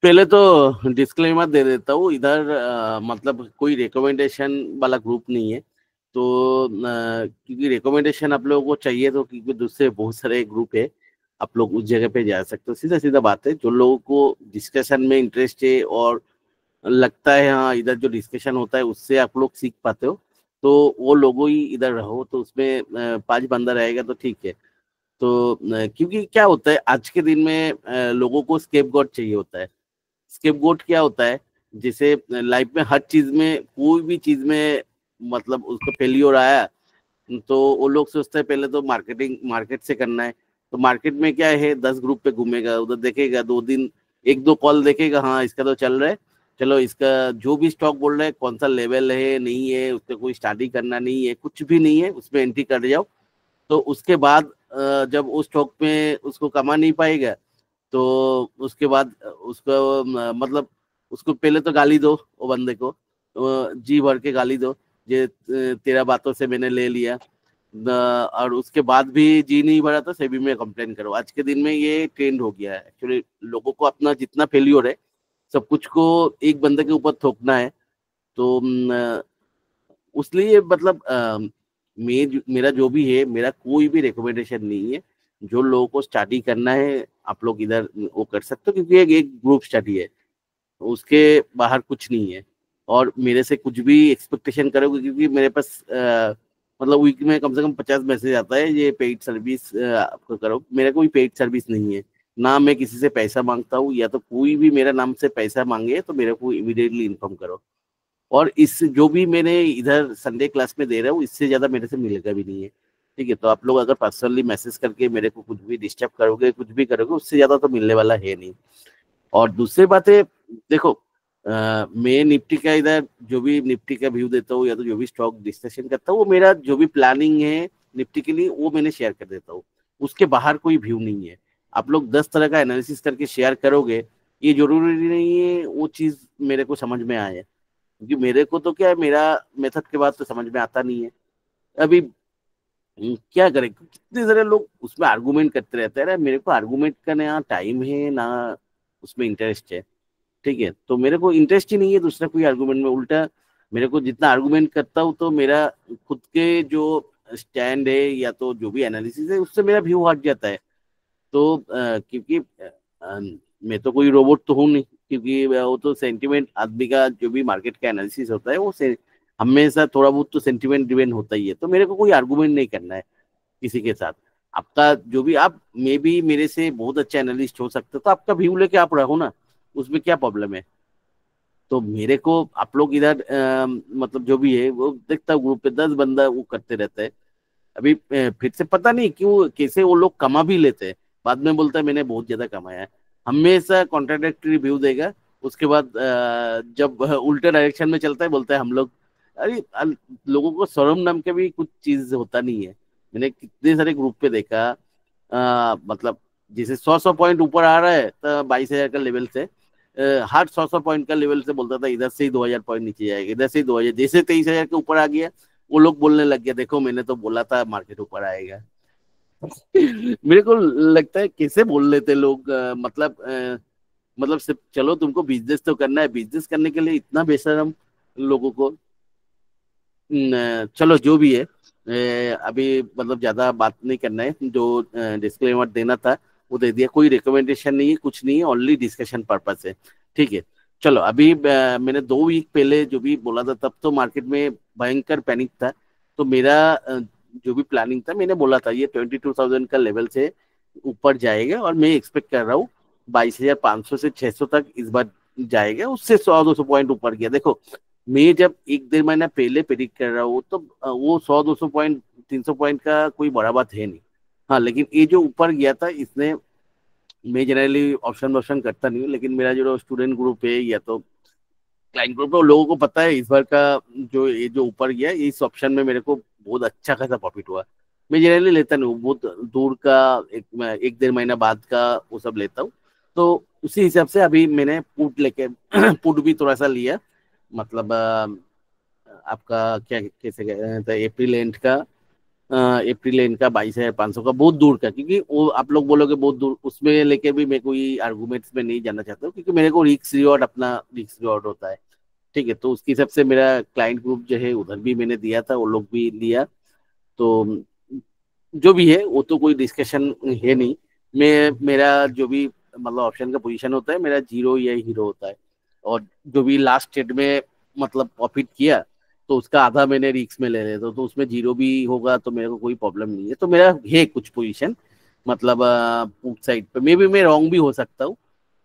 पहले तो डिस्क्लेमर दे देता हूँ इधर, मतलब कोई रिकमेंडेशन वाला ग्रुप नहीं है। तो क्योंकि रिकमेंडेशन आप लोगों को चाहिए तो, क्योंकि दूसरे बहुत सारे ग्रुप है, आप लोग उस जगह पे जा सकते हो। सीधा सीधा बात है, जो लोगों को डिस्कशन में इंटरेस्ट है और लगता है हाँ इधर जो डिस्कशन होता है उससे आप लोग सीख पाते हो, तो वो लोगों ही इधर रहो। तो उसमें 5 बंदा रहेगा तो ठीक है। तो क्योंकि क्या होता है आज के दिन में, लोगों को स्केपगोट चाहिए होता है। स्केपगोट क्या होता है, जैसे लाइफ में हर चीज में, कोई भी चीज में मतलब उसको फेलियर आया, तो वो लोग सोचते हैं पहले तो मार्केटिंग मार्केट से करना है। तो मार्केट में क्या है, 10 ग्रुप पे घूमेगा, उधर देखेगा 2 दिन, 1-2 कॉल देखेगा, हाँ इसका तो चल रहा है, चलो इसका जो भी स्टॉक बोल रहा है कौन सा लेवल है नहीं है, उसका कोई स्टडी करना नहीं है, कुछ भी नहीं है, उसमें एंट्री कर जाओ। तो उसके बाद जब उस स्टॉक में उसको कमा नहीं पाएगा, तो उसके बाद उसको मतलब उसको पहले तो गाली दो, वो बंदे को जी भर के गाली दो, ये तेरा बातों से मैंने ले लिया। और उसके बाद भी जी नहीं भरा तो सेबी में कंप्लेन करो। आज के दिन में ये ट्रेंड हो गया है एक्चुअली, लोगों को अपना जितना फेल्योर है सब कुछ को एक बंदे के ऊपर थोपना है। तो उसलिए मतलब मेरा जो भी है, मेरा कोई भी रिकमेंडेशन नहीं है। जो लोगों को स्टडी करना है आप लोग इधर वो कर सकते हो, क्योंकि एक ग्रुप स्टडी है, उसके बाहर कुछ नहीं है। और मेरे से कुछ भी एक्सपेक्टेशन करोगे, क्योंकि मेरे पास मतलब वीक में कम से कम 50 मैसेज आता है, ये पेड सर्विस आपको करो। मेरा कोई पेड सर्विस नहीं है, ना मैं किसी से पैसा मांगता हूँ, या तो कोई भी मेरा नाम से पैसा मांगे तो मेरे को इमीडिएटली इन्फॉर्म करो। और इस जो भी मैंने इधर संडे क्लास में दे रहा हूँ, इससे ज्यादा मेरे से मिलेगा भी नहीं है। ठीक है, तो आप लोग अगर पर्सनली मैसेज करके मेरे को कुछ भी डिस्टर्ब करोगे, कुछ भी करोगे, उससे ज्यादा तो मिलने वाला है नहीं। और दूसरी बात है, देखो मैं निफ्टी का इधर जो भी निफ्टी का व्यू देता हूँ, या तो जो भी स्टॉक डिस्कशन करता हूँ, वो मेरा जो भी प्लानिंग है निफ्टी के लिए वो मैंने शेयर कर देता हूँ। उसके बाहर कोई व्यू नहीं है। आप लोग 10 तरह का एनालिसिस करके शेयर करोगे, ये जरूरी नहीं है वो चीज मेरे को समझ में आए, क्योंकि मेरे को तो क्या है, मेरा मेथड के बाद तो समझ में आता नहीं है। अभी क्या करें, कितने सारे लोग उसमें आर्गुमेंट करते रहते हैं, अरे मेरे को आर्गुमेंट का ना टाइम है ना उसमें इंटरेस्ट है। ठीक है, तो मेरे को इंटरेस्ट ही नहीं है दूसरा कोई आर्गुमेंट में। उल्टा मेरे को जितना आर्गुमेंट करता हूँ तो मेरा खुद के जो स्टैंड है या तो जो भी एनालिसिस है उससे मेरा व्यू हट जाता है। तो क्योंकि मैं तो कोई रोबोट तो हूँ नहीं, क्योंकि वो तो सेंटिमेंट आदमी का जो भी मार्केट का एनालिसिस होता है वो से हमेशा थोड़ा बहुत तो सेंटिमेंट ड्रिवेन होता ही है। तो मेरे को कोई आर्गुमेंट नहीं करना है किसी के साथ। आपका जो भी, आप मे भी मेरे से बहुत अच्छा एनालिस्ट हो सकते हो, तो आपका व्यू लेके आप रहो ना, उसमें क्या प्रॉब्लम है। तो मेरे को आप लोग इधर मतलब जो भी है वो देखता हूँ, ग्रुप पे 10 बंदा वो करते रहते हैं। अभी फिर से पता नहीं क्यों कैसे वो लोग कमा भी लेते हैं, बाद में बोलता है मैंने बहुत ज्यादा कमाया है। हमेशा कॉन्ट्राडिक्टरी व्यू देगा। उसके बाद जब उल्टे डायरेक्शन में चलता है बोलता है हम लोग, अरे लोगों को शर्म नाम के भी कुछ चीज होता नहीं है। मैंने कितने सारे ग्रुप पे देखा, मतलब जैसे 100-100 पॉइंट ऊपर आ रहा है तो 22,000 का लेवल से, हर 100-100 पॉइंट का लेवल से बोलता था इधर से ही 2,000 पॉइंट नीचे जाएगा, इधर से ही 2,000, जैसे 23,000 के ऊपर आ गया वो लोग बोलने लग गया देखो मैंने तो बोला था मार्केट ऊपर आएगा। मेरे को लगता है कैसे बोल लेते लोग, मतलब सिर्फ चलो तुमको बिजनेस तो करना है, बिजनेस करने के लिए इतना बेशरम लोगों को। चलो जो भी है, अभी मतलब ज्यादा बात नहीं करना है, जो डिस्क्लेमर देना था वो दे दिया। कोई रिकमेंडेशन नहीं है, कुछ नहीं है, ओनली डिस्कशन पर्पस है। ठीक है, चलो अभी मैंने 2 वीक पहले जो भी बोला था तब तो मार्केट में भयंकर पैनिक था। तो मेरा जो भी प्लानिंग था मैंने बोला था ये 22,000 का लेवल से ऊपर जाएगा, और मैं एक्सपेक्ट कर रहा हूँ 22,500 से 600 तक इस बार जाएगा। उससे 100-200 पॉइंट ऊपर गया। देखो मैं जब 1-1.5 महीना पहले प्रेडिक्ट कर रहा हूँ तो वो 100-200 पॉइंट 300 पॉइंट का कोई बड़ा बात है नहीं। हाँ लेकिन ये जो ऊपर गया था इसने, मैं जनरली ऑप्शन ऑप्शन करता नहीं हूँ, लेकिन मेरा जो स्टूडेंट ग्रुप है या तो क्लाइंट ग्रुप है, उन लोगों को पता है इस बार का जो ये जो ऊपर गया इस ऑप्शन में मेरे को बहुत अच्छा खासा प्रॉफिट हुआ। मैं जनरली लेता नहीं हूँ, बहुत दूर का 1-1.5 महीना बाद का वो सब लेता हूँ। तो उसी हिसाब से अभी मैंने पुट लेके पुट भी थोड़ा सा लिया, मतलब आपका क्या कैसे कहते हैं अप्रैल एंड का अप्रैल इनका 22,500 का बहुत दूर का, क्योंकि वो आप लोग बोलोगे बहुत दूर, उसमें लेके भी मैं कोई आर्गूमेंट्स में नहीं जाना चाहता हूँ, क्योंकि मेरे को रिस्क रिवॉर्ड अपना रिस्क रिवॉर्ड होता है। ठीक है, तो उसकी हिसाब से मेरा क्लाइंट ग्रुप जो है उधर भी मैंने दिया था, वो लोग भी लिया। तो जो भी है वो तो कोई डिस्कशन है नहीं। मैं मेरा जो भी मतलब ऑप्शन का पोजीशन होता है, मेरा जीरो या हीरो होता है। और जो भी लास्ट ट्रेड में मतलब प्रॉफिट किया, तो उसका आधा मैंने रिस्क में ले लेता हूँ, तो उसमें जीरो भी होगा तो मेरे को कोई प्रॉब्लम नहीं है। तो मेरा है कुछ पोजीशन, मतलब पुट साइड पे मे भी मैं रॉन्ग भी हो सकता हूँ।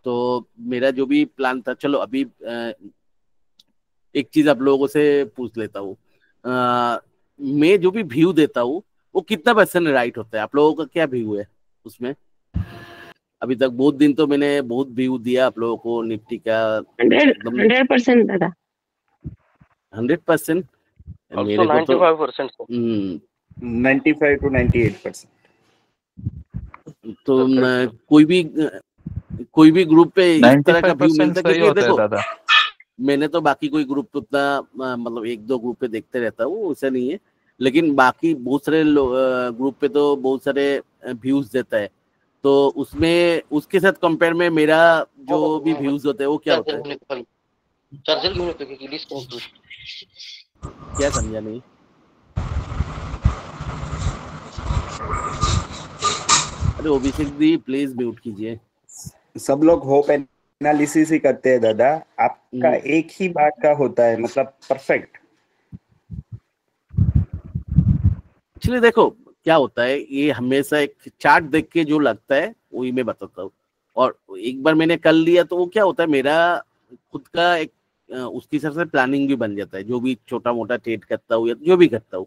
तो मेरा जो भी प्लान था, चलो अभी एक चीज आप लोगों से पूछ लेता हूँ। मैं जो भी व्यू देता हूँ वो कितना परसेंट राइट होता है, आप लोगों का क्या व्यू है उसमें? अभी तक बहुत दिन तो मैंने बहुत व्यू दिया आप लोगों को निफ्टी का, एकदम 100% दादा। 100%। Also मेरे को तो 95%. 95 to 98%। तो Correct. कोई भी ग्रुप पे इस तरह का व्यू 95% मिलता है, सही क्योंकि होता है देखो दादा। मैंने तो बाकी कोई ग्रुप तो उतना मतलब एक दो ग्रुप पे देखते रहता हूँ, ऐसा नहीं है। लेकिन बाकी बहुत सारे ग्रुप पे तो बहुत सारे व्यूज देता है। तो उसमें उसके साथ कंपेयर में मेरा जो भी व्यूज होते हैं वो क्या होता है? चार्जर घेऊन येतो की डिस्कनेक्ट होईल. क्या समझा नहीं? अरे अभिषेक जी प्लीज म्यूट कीजिए। सब लोग होप एनालिसिस ही करते हैं दादा, आपका एक ही बात का होता है, मतलब परफेक्ट। एक्चुअली देखो क्या होता है, ये हमेशा एक चार्ट देख के जो लगता है वही मैं बताता हूँ। और एक बार मैंने कर लिया तो वो क्या होता है, मेरा खुद का एक उसके हिसाब से प्लानिंग भी बन जाता है। जो भी छोटा मोटा ट्रेड करता हूँ या जो भी करता हूँ,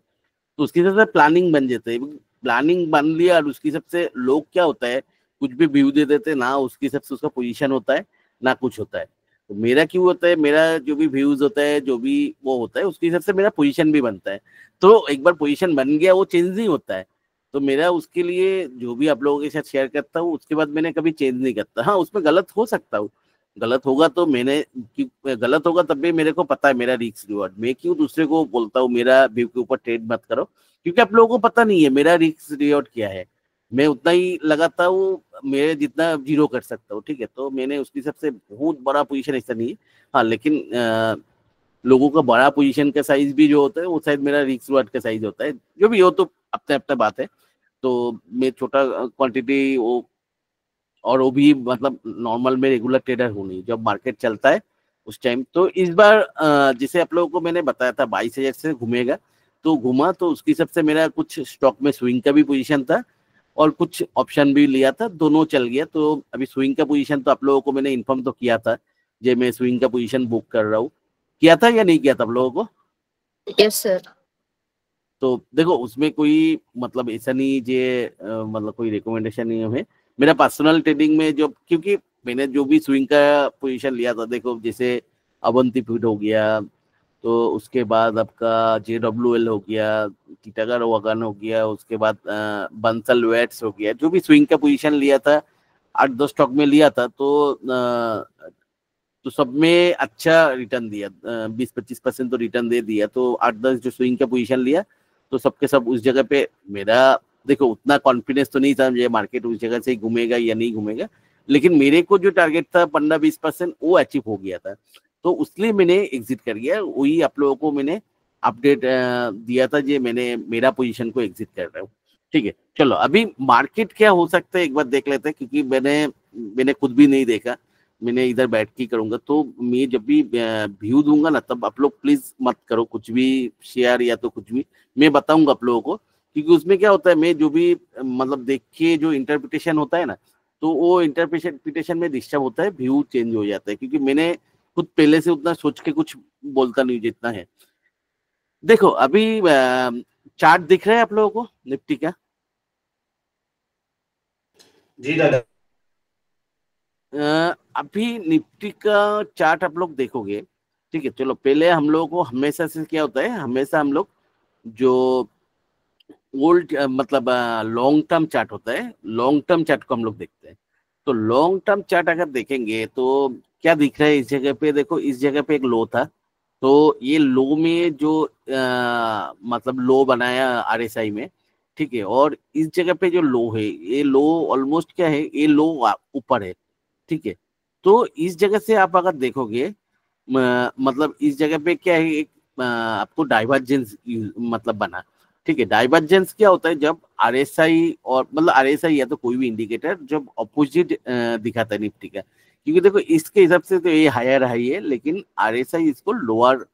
तो उसके हिसाब से प्लानिंग बन जाता है। प्लानिंग बन लिया और उसके हिसाब से लोग क्या होता है, कुछ भी व्यू दे देते हैं ना, उसके हिसाब से उसका पोजीशन होता है ना कुछ होता है। तो मेरा क्यों होता है, मेरा जो भी व्यूज होता है जो भी वो होता है उसके हिसाब से मेरा पोजीशन भी बनता है। तो एक बार पोजीशन बन गया वो चेंज नहीं होता है। तो मेरा उसके लिए जो भी आप लोगों के साथ शेयर करता हूँ उसके बाद मैंने कभी चेंज नहीं करता। हाँ उसमें गलत हो सकता हूँ, गलत होगा तो गलत होगा तब भी मेरे को पता है मेरा रिस्क रिवॉर्ड। मैं क्यों दूसरे को बोलता हूँ मेरा व्यू के ऊपर ट्रेड मत करो, क्योंकि आप लोगों को पता नहीं है मेरा रिस्क रिवॉर्ड क्या है। मैं उतना ही लगाता हूँ मेरे जितना जीरो कर सकता हूँ। ठीक है, तो मैंने उसके हिसाब से बहुत बड़ा पोजीशन ऐसा नहीं है। हाँ लेकिन लोगों का बड़ा पोजीशन का साइज भी जो होता है वो शायद मेरा रिस्क रिवॉर्ड का साइज होता है। जो भी हो तो अपने अपना बात है। तो मैं छोटा क्वांटिटी वो, और वो भी मतलब नॉर्मल में रेगुलर ट्रेडर हूँ नहीं, जब मार्केट चलता है उस टाइम। तो इस बार जिसे आप लोगों को मैंने बताया था 22,000 से घूमेगा, तो घुमा। तो उसकी हिसाब से मेरा कुछ स्टॉक में स्विंग का भी पोजीशन था और कुछ ऑप्शन भी लिया था, दोनों चल गया। तो अभी स्विंग का पोजीशन तो आप लोगों को मैंने इन्फॉर्म तो किया था, जे मैं स्विंग का पोजीशन बुक कर रहा हूँ। किया था या नहीं किया था आप लोगों को? Yes sir. तो देखो उसमें कोई मतलब ऐसा नहीं जे मतलब कोई रिकमेंडेशन नहीं है मेरा पर्सनल ट्रेडिंग में। जो क्योंकि मैंने जो भी स्विंग का पोजीशन लिया था, देखो जैसे अवंती फीड हो गया, तो उसके बाद आपका JWL हो गया, टीटागढ़ वगन हो गया, उसके बाद बंसल वेट्स हो गया, जो भी स्विंग का पोजीशन लिया था 8-10 स्टॉक में लिया था। तो सब में अच्छा रिटर्न दिया, 20-25% तो रिटर्न दे दिया। तो 8-10 जो स्विंग का पोजीशन लिया तो सबके सब उस जगह पे मेरा, देखो उतना कॉन्फिडेंस तो नहीं था मुझे मार्केट उस जगह से घूमेगा या नहीं घूमेगा, लेकिन मेरे को जो टारगेट था 15-20% वो अचीव हो गया था। तो इसलिए मैंने एग्जिट कर गया, वही आप लोगों को मैंने अपडेट दिया था जे मैंने मेरा पोजीशन को एग्जिट कर रहा हूँ। ठीक है, चलो अभी मार्केट क्या हो सकता है एक बार देख लेते हैं, क्योंकि मैंने खुद भी नहीं देखा। मैंने इधर बैठ के करूंगा, तो मैं जब भी व्यू दूंगा ना तब आप लोग प्लीज मत करो कुछ भी शेयर या तो कुछ भी, मैं बताऊंगा आप लोगों को। क्योंकि उसमें क्या होता है, मैं जो भी मतलब देख के जो इंटरप्रिटेशन होता है ना, तो वो इंटरप्रिटेशन में डिस्टर्ब होता है, व्यू चेंज हो जाता है। क्योंकि मैंने खुद पहले से उतना सोच के कुछ बोलता नहीं जितना है। देखो अभी चार्ट दिख रहा है आप लोगों को निफ्टी का? जी दादा। अभी निफ्टी का चार्ट आप लोग देखोगे, ठीक है। चलो पहले हम लोगों को हमेशा से क्या होता है, हमेशा हम लोग जो ओल्ड मतलब लॉन्ग टर्म चार्ट होता है, लॉन्ग टर्म चार्ट को हम लोग देखते हैं। तो लॉन्ग टर्म चार्ट अगर देखेंगे तो क्या दिख रहा है इस जगह पे, देखो इस जगह पे एक लो था। तो ये लो में जो मतलब लो बनाया RSI में, ठीक है। और इस जगह पे जो लो है, ये लो ऑलमोस्ट क्या है, ये लो ऊपर है, ठीक है। तो इस जगह से आप अगर देखोगे, मतलब इस जगह पे क्या है, एक आपको डाइवर्जेंस मतलब बना, ठीक है। डाइवर्जेंस क्या होता है, जब आरएसआई और मतलब आरएसआई या तो कोई भी इंडिकेटर जब अपोजिट दिखाता है निफ्टी का, क्योंकि देखो इसके हिसाब से तो ये हायर हाई है, लेकिन आरएसआई इसको लोअर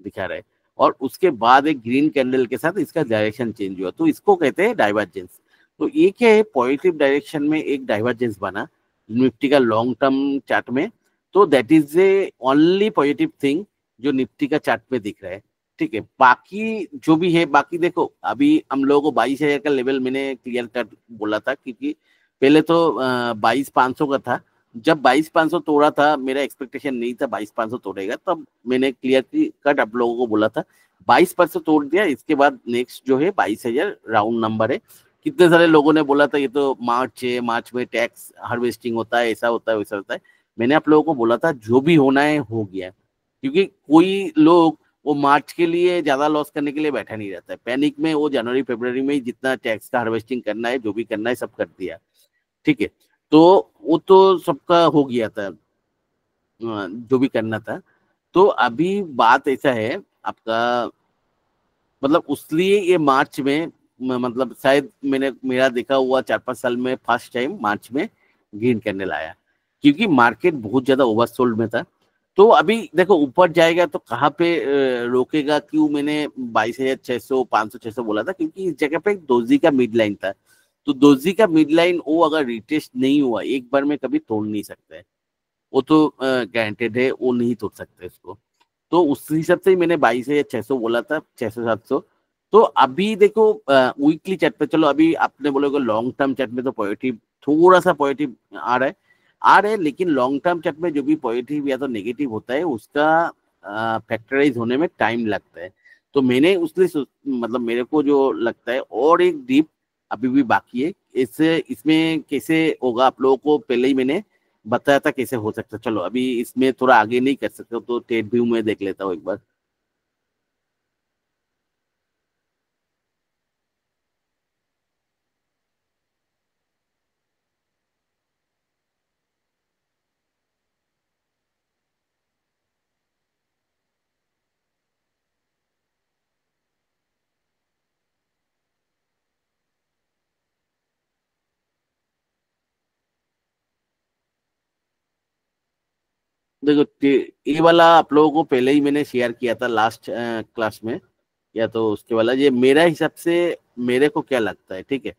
दिखा रहा है, और उसके बाद एक ग्रीन कैंडल के साथ इसका डायरेक्शन चेंज हुआ, तो इसको कहते हैं डाइवर्जेंस। तो ये क्या है, पॉजिटिव डायरेक्शन में एक डाइवर्जेंस बना निफ्टी का लॉन्ग टर्म चार्ट में। तो that is A only positive thing जो निफ्टी का चार्ट में दिख रहा है, ठीक है। बाकी जो भी है, बाकी देखो अभी हम लोगों को 22,000 का लेवल मैंने क्लियर कट बोला था, क्योंकि पहले तो 22,500 का था। जब 22,500 तोड़ा था, मेरा एक्सपेक्टेशन नहीं था 22,500 तोड़ेगा, तब मैंने क्लियर कट आप लोगों को बोला था 22% तोड़ दिया। इसके बाद नेक्स्ट जो है 22,000 राउंड नंबर है। कितने सारे लोगों ने बोला था ये तो मार्च है, मार्च में टैक्स हार्वेस्टिंग होता है, ऐसा होता है वैसा होता है। मैंने आप लोगों को बोला था जो भी होना है हो गया, क्योंकि कोई लोग वो मार्च के लिए ज्यादा लॉस करने के लिए बैठा नहीं रहता है, पैनिक में वो जनवरी फरवरी में ही जितना टैक्स का हार्वेस्टिंग करना है, जो भी करना है सब कर दिया, ठीक है। तो वो तो सबका हो गया था, जो भी करना था। तो अभी बात ऐसा है आपका, मतलब उसलिए ये मार्च में मतलब शायद मैंने मेरा देखा हुआ 4-5 साल में फर्स्ट टाइम मार्च में ग्रीन कैंडल आया, क्योंकि मार्केट बहुत ज्यादा ओवरसोल्ड में था। तो अभी देखो ऊपर जाएगा तो कहाँ पे रोकेगा, क्यों मैंने 22,600 500 600 बोला था, क्योंकि इस जगह पे एक दोजी का मिड लाइन था। तो दोजी का मिड लाइन वो अगर रिटेस्ट नहीं हुआ एक बार में कभी तोड़ नहीं सकता है, वो तो गारंटेड है, वो नहीं तोड़ सकते इसको। तो उस हिसाब से ही मैंने 22,600 बोला था, 600-700। तो अभी देखो वीकली चार्ट पे चलो, अभी आपने बोलोगे लॉन्ग टर्म चार्ट में तो पॉजिटिव, थोड़ा सा पॉजिटिव आ रहा है, लेकिन लॉन्ग टर्म चार्ट में जो भी पॉजिटिव या तो नेगेटिव होता है उसका फैक्टराइज होने में टाइम लगता है। तो मैंने मतलब मेरे को जो लगता है और एक डीप अभी भी बाकी है, इससे इसमें कैसे होगा आप लोगों को पहले ही मैंने बताया था कैसे हो सकता है। चलो अभी इसमें थोड़ा आगे नहीं कर सकते, तो टेट व्यू में देख लेता हूँ एक बार। देखो ये वाला आप लोगों को पहले ही मैंने शेयर किया था लास्ट क्लास में, या तो उसके वाला, ये मेरा हिसाब से मेरे को क्या लगता है, ठीक है।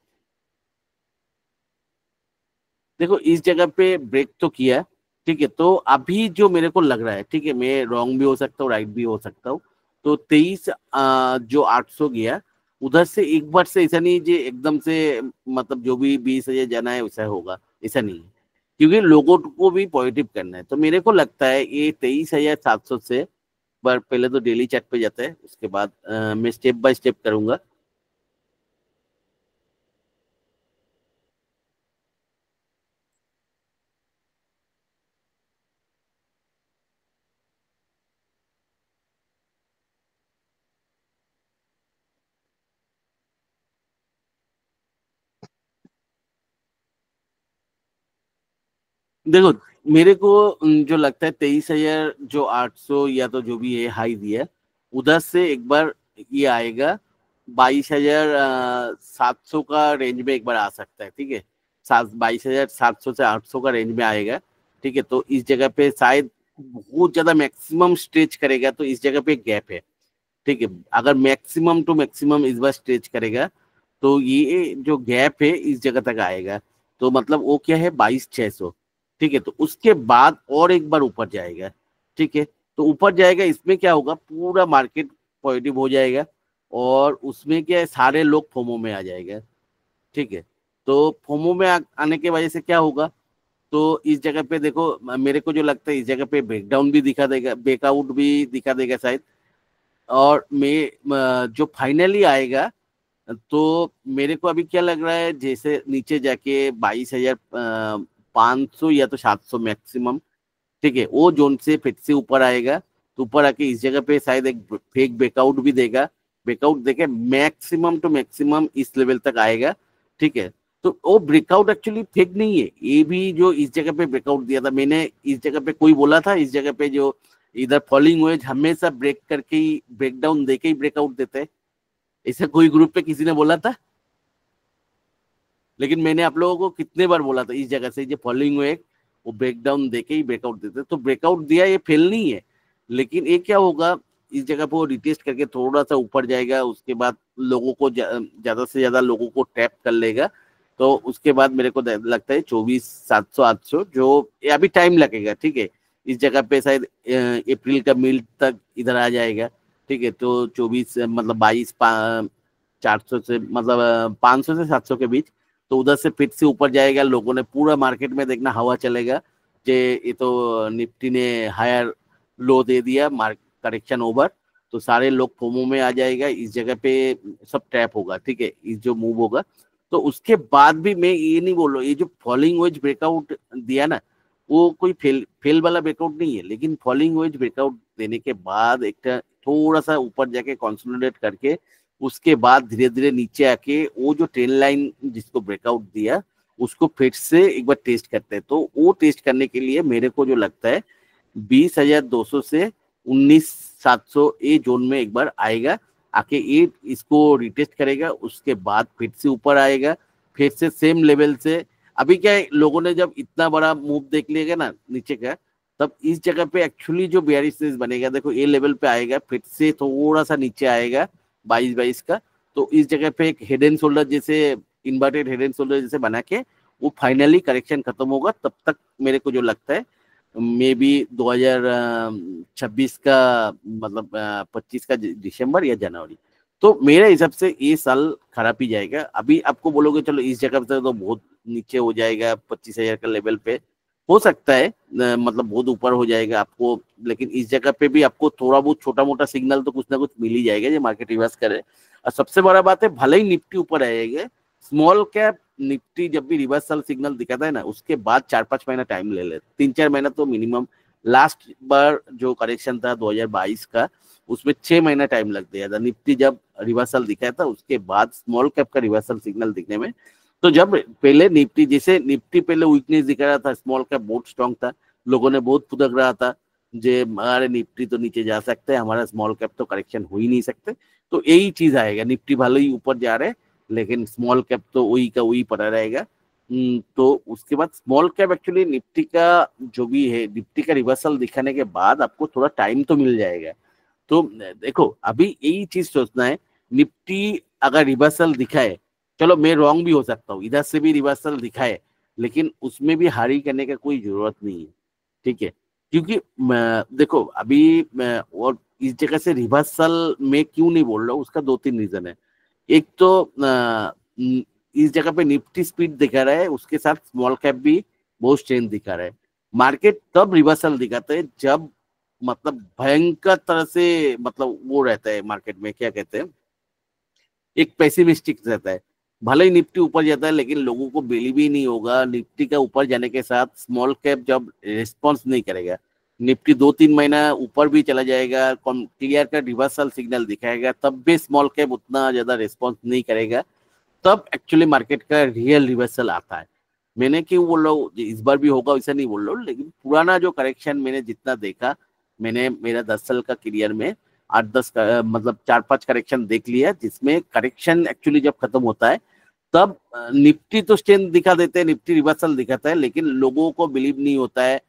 देखो इस जगह पे ब्रेक तो किया, ठीक है। तो अभी जो मेरे को लग रहा है, ठीक है, मैं रॉन्ग भी हो सकता हूँ राइट भी हो सकता हूँ। तो 23 जो 800 गया उधर से एक बार से, ऐसा नहीं जे एकदम से मतलब जो भी 20,000 जाना है वैसा होगा, ऐसा नहीं है, क्योंकि लोगों को भी पॉजिटिव करना है। तो मेरे को लगता है ये 23,700 से, पर पहले तो डेली चार्ट पे जाता है, उसके बाद मैं स्टेप बाय स्टेप करूंगा। देखो मेरे को जो लगता है 23,000 जो 800 या तो जो भी है हाई दिया, उधर से एक बार ये आएगा 22,700 का रेंज में एक बार आ सकता है, ठीक है। 22,700 से 800 का रेंज में आएगा, ठीक है। तो इस जगह पे शायद बहुत ज्यादा मैक्सिमम स्ट्रेच करेगा, तो इस जगह पे गैप है, ठीक है। अगर मैक्सिमम टू मैक्सिमम इस बार स्ट्रेच करेगा तो ये जो गैप है इस जगह तक आएगा। तो मतलब वो क्या है 22,600, ठीक है। तो उसके बाद और एक बार ऊपर जाएगा, ठीक है। तो ऊपर जाएगा, इसमें क्या होगा, पूरा मार्केट पॉजिटिव हो जाएगा, और उसमें क्या है सारे लोग फोमो में आ जाएगा, ठीक है। तो फोमो में आने के वजह से क्या होगा, तो इस जगह पे देखो मेरे को जो लगता है इस जगह पे ब्रेकडाउन भी दिखा देगा, ब्रेकआउट भी दिखा देगा शायद। और मैं जो फाइनली आएगा, तो मेरे को अभी क्या लग रहा है, जैसे नीचे जाके 22,500 या तो 700 मैक्सिमम, ठीक है, वो जोन से फिर से ऊपर आएगा। तो ऊपर आके इस जगह पे शायद एक फेक ब्रेकआउट भी देगा। ब्रेकआउट देके मैक्सिमम टू मैक्सिमम इस लेवल तक आएगा, ठीक है। तो वो ब्रेकआउट एक्चुअली फेक नहीं है, ये भी जो इस जगह पे ब्रेकआउट दिया था मैंने, इस जगह पे कोई बोला था इस जगह पे जो इधर फॉलिंग वेज हमेशा ब्रेक करके ही, ब्रेक डाउन देके ही ब्रेकआउट देते हैं, ऐसा कोई ग्रुप पे किसी ने बोला था? लेकिन मैंने आप लोगों को कितने बार बोला था इस जगह से जो फॉलिंग वेज वो ब्रेक डाउन देके ही ब्रेकआउट देते, तो ब्रेकआउट दिया ये फेल नहीं है। लेकिन ये क्या होगा, इस जगह पे वो रिटेस्ट करके थोड़ा सा ऊपर जाएगा, उसके बाद लोगों को ज्यादा से ज्यादा लोगों को टैप कर लेगा, तो उसके बाद मेरे को लगता है 24,700 800 जो अभी टाइम लगेगा, ठीक है। इस जगह पे शायद अप्रैल का मिड तक इधर आ जाएगा, ठीक है। तो 24 मतलब 22,400 से मतलब 500 से 700 के बीच, तो उधर से फिर से ऊपर जाएगा। लोगों ने पूरा मार्केट में देखना हवा चलेगा कि ये तो निफ्टी ने हायर लो दे दिया, मार्केट करेक्शन ओवर, तो सारे लोग फोमो में आ जाएगा, इस जगह पे सब ट्रैप होगा, ठीक है, इस जो मूव होगा। तो उसके बाद भी मैं ये नहीं बोल रहा हूँ, ये जो फॉलिंग वेज ब्रेकआउट दिया ना, वो कोई फेल वाला ब्रेकआउट नहीं है, लेकिन फॉलिंग वेज ब्रेकआउट देने के बाद एक थोड़ा सा ऊपर जाके कंसोलिडेट करके उसके बाद धीरे धीरे नीचे आके वो जो ट्रेंड लाइन जिसको ब्रेकआउट दिया उसको फिर से एक बार टेस्ट करते हैं। तो वो टेस्ट करने के लिए मेरे को जो लगता है 20,200 से 19,700 ये जोन में एक बार आएगा, आके ये इसको रिटेस्ट करेगा, उसके बाद फिर से ऊपर आएगा, फिर से सेम लेवल से। अभी क्या है, लोगों ने जब इतना बड़ा मूव देख लिएगा ना नीचे का, तब इस जगह पे एक्चुअली जो बेयरिशनेस बनेगा, देखो ये लेवल पे आएगा, फिर से थोड़ा सा नीचे आएगा 22 का, तो इस जगह पे एक हेड एंड शोल्डर जैसे, इन्वर्टेड हेड एंड शोल्डर जैसे बना के वो फाइनली करेक्शन खत्म होगा। तब तक मेरे को जो लगता है मे बी 2026 का मतलब 25 का दिसंबर या जनवरी, तो मेरे हिसाब से ये साल खराब ही जाएगा। अभी आपको बोलोगे चलो इस जगह पे तो बहुत नीचे हो जाएगा, 25,000 का लेवल पे हो सकता है, मतलब बहुत ऊपर हो जाएगा आपको, लेकिन इस जगह पे भी आपको थोड़ा बहुत छोटा मोटा सिग्नल तो कुछ ना कुछ मिल ही जाएगा जो मार्केट रिवर्स करे। और सबसे बड़ा बात है, भले ही निफ्टी ऊपर आएगा, स्मॉल कैप निफ्टी जब भी रिवर्सल सिग्नल दिखाता है ना, उसके बाद 4-5 महीना टाइम ले ले, 3-4 महीना तो मिनिमम। लास्ट बार जो करेक्शन था 2022 का, उसमें 6 महीना टाइम लग गया था निफ्टी जब रिवर्सल दिखाया था, उसके बाद स्मॉल कैप का रिवर्सल सिग्नल दिखने में। तो जब पहले निफ्टी, जैसे निफ्टी पहले वीकनेस दिखा रहा था, स्मॉल कैप बहुत स्ट्रांग था, लोगों ने बहुत फुदक रहा था जे हमारे निफ्टी तो नीचे जा सकते हैं, हमारा स्मॉल कैप तो करेक्शन हो ही नहीं सकते। तो यही चीज आएगा, निफ्टी भले ही ऊपर जा रहे लेकिन स्मॉल कैप तो वही का वही पड़ा रहेगा। तो उसके बाद स्मॉल कैप एक्चुअली निफ्टी का जो भी है, निफ्टी का रिवर्सल दिखाने के बाद आपको थोड़ा टाइम तो मिल जाएगा। तो देखो अभी यही चीज सोचना है, निफ्टी अगर रिवर्सल दिखाए, चलो मैं रॉन्ग भी हो सकता हूँ, इधर से भी रिवर्सल दिखाए, लेकिन उसमें भी हारी करने का कोई जरूरत नहीं है, ठीक है। क्योंकि देखो अभी और इस जगह से रिवर्सल में क्यों नहीं बोल रहा हूँ, उसका 2-3 रीजन है। एक तो इस जगह पे निफ्टी स्पीड दिखा रहा है, उसके साथ स्मॉल कैप भी बहुत स्ट्रेंथ दिखा रहा है। मार्केट तब रिवर्सल दिखाता है जब मतलब भयंकर तरह से, मतलब वो रहता है मार्केट में, क्या कहते हैं, एक पेसिमिस्टिक रहता है। भले ही निफ्टी ऊपर जाता है लेकिन लोगों को बिलीव ही नहीं होगा। निफ्टी का ऊपर जाने के साथ स्मॉल कैप जब रिस्पॉन्स नहीं करेगा, निफ्टी 2-3 महीना ऊपर भी चला जाएगा, क्लियर का रिवर्सल सिग्नल दिखाएगा, तब भी स्मॉल कैप उतना ज्यादा रिस्पॉन्स नहीं करेगा, तब एक्चुअली मार्केट का रियल रिवर्सल आता है। मैंने क्यों बोल रहा हूँ इस बार भी होगा वैसा नहीं बोल रहा हूँ, लेकिन पुराना जो करेक्शन मैंने जितना देखा, मैंने मेरा 10 साल का करियर में 8-10 मतलब 4-5 करेक्शन देख लिया, जिसमें करेक्शन एक्चुअली जब खत्म होता है तब निफ्टी तो स्ट्रेंथ दिखा देते हैं, निफ्टी रिवर्सल दिखाता है, लेकिन लोगों को बिलीव नहीं होता है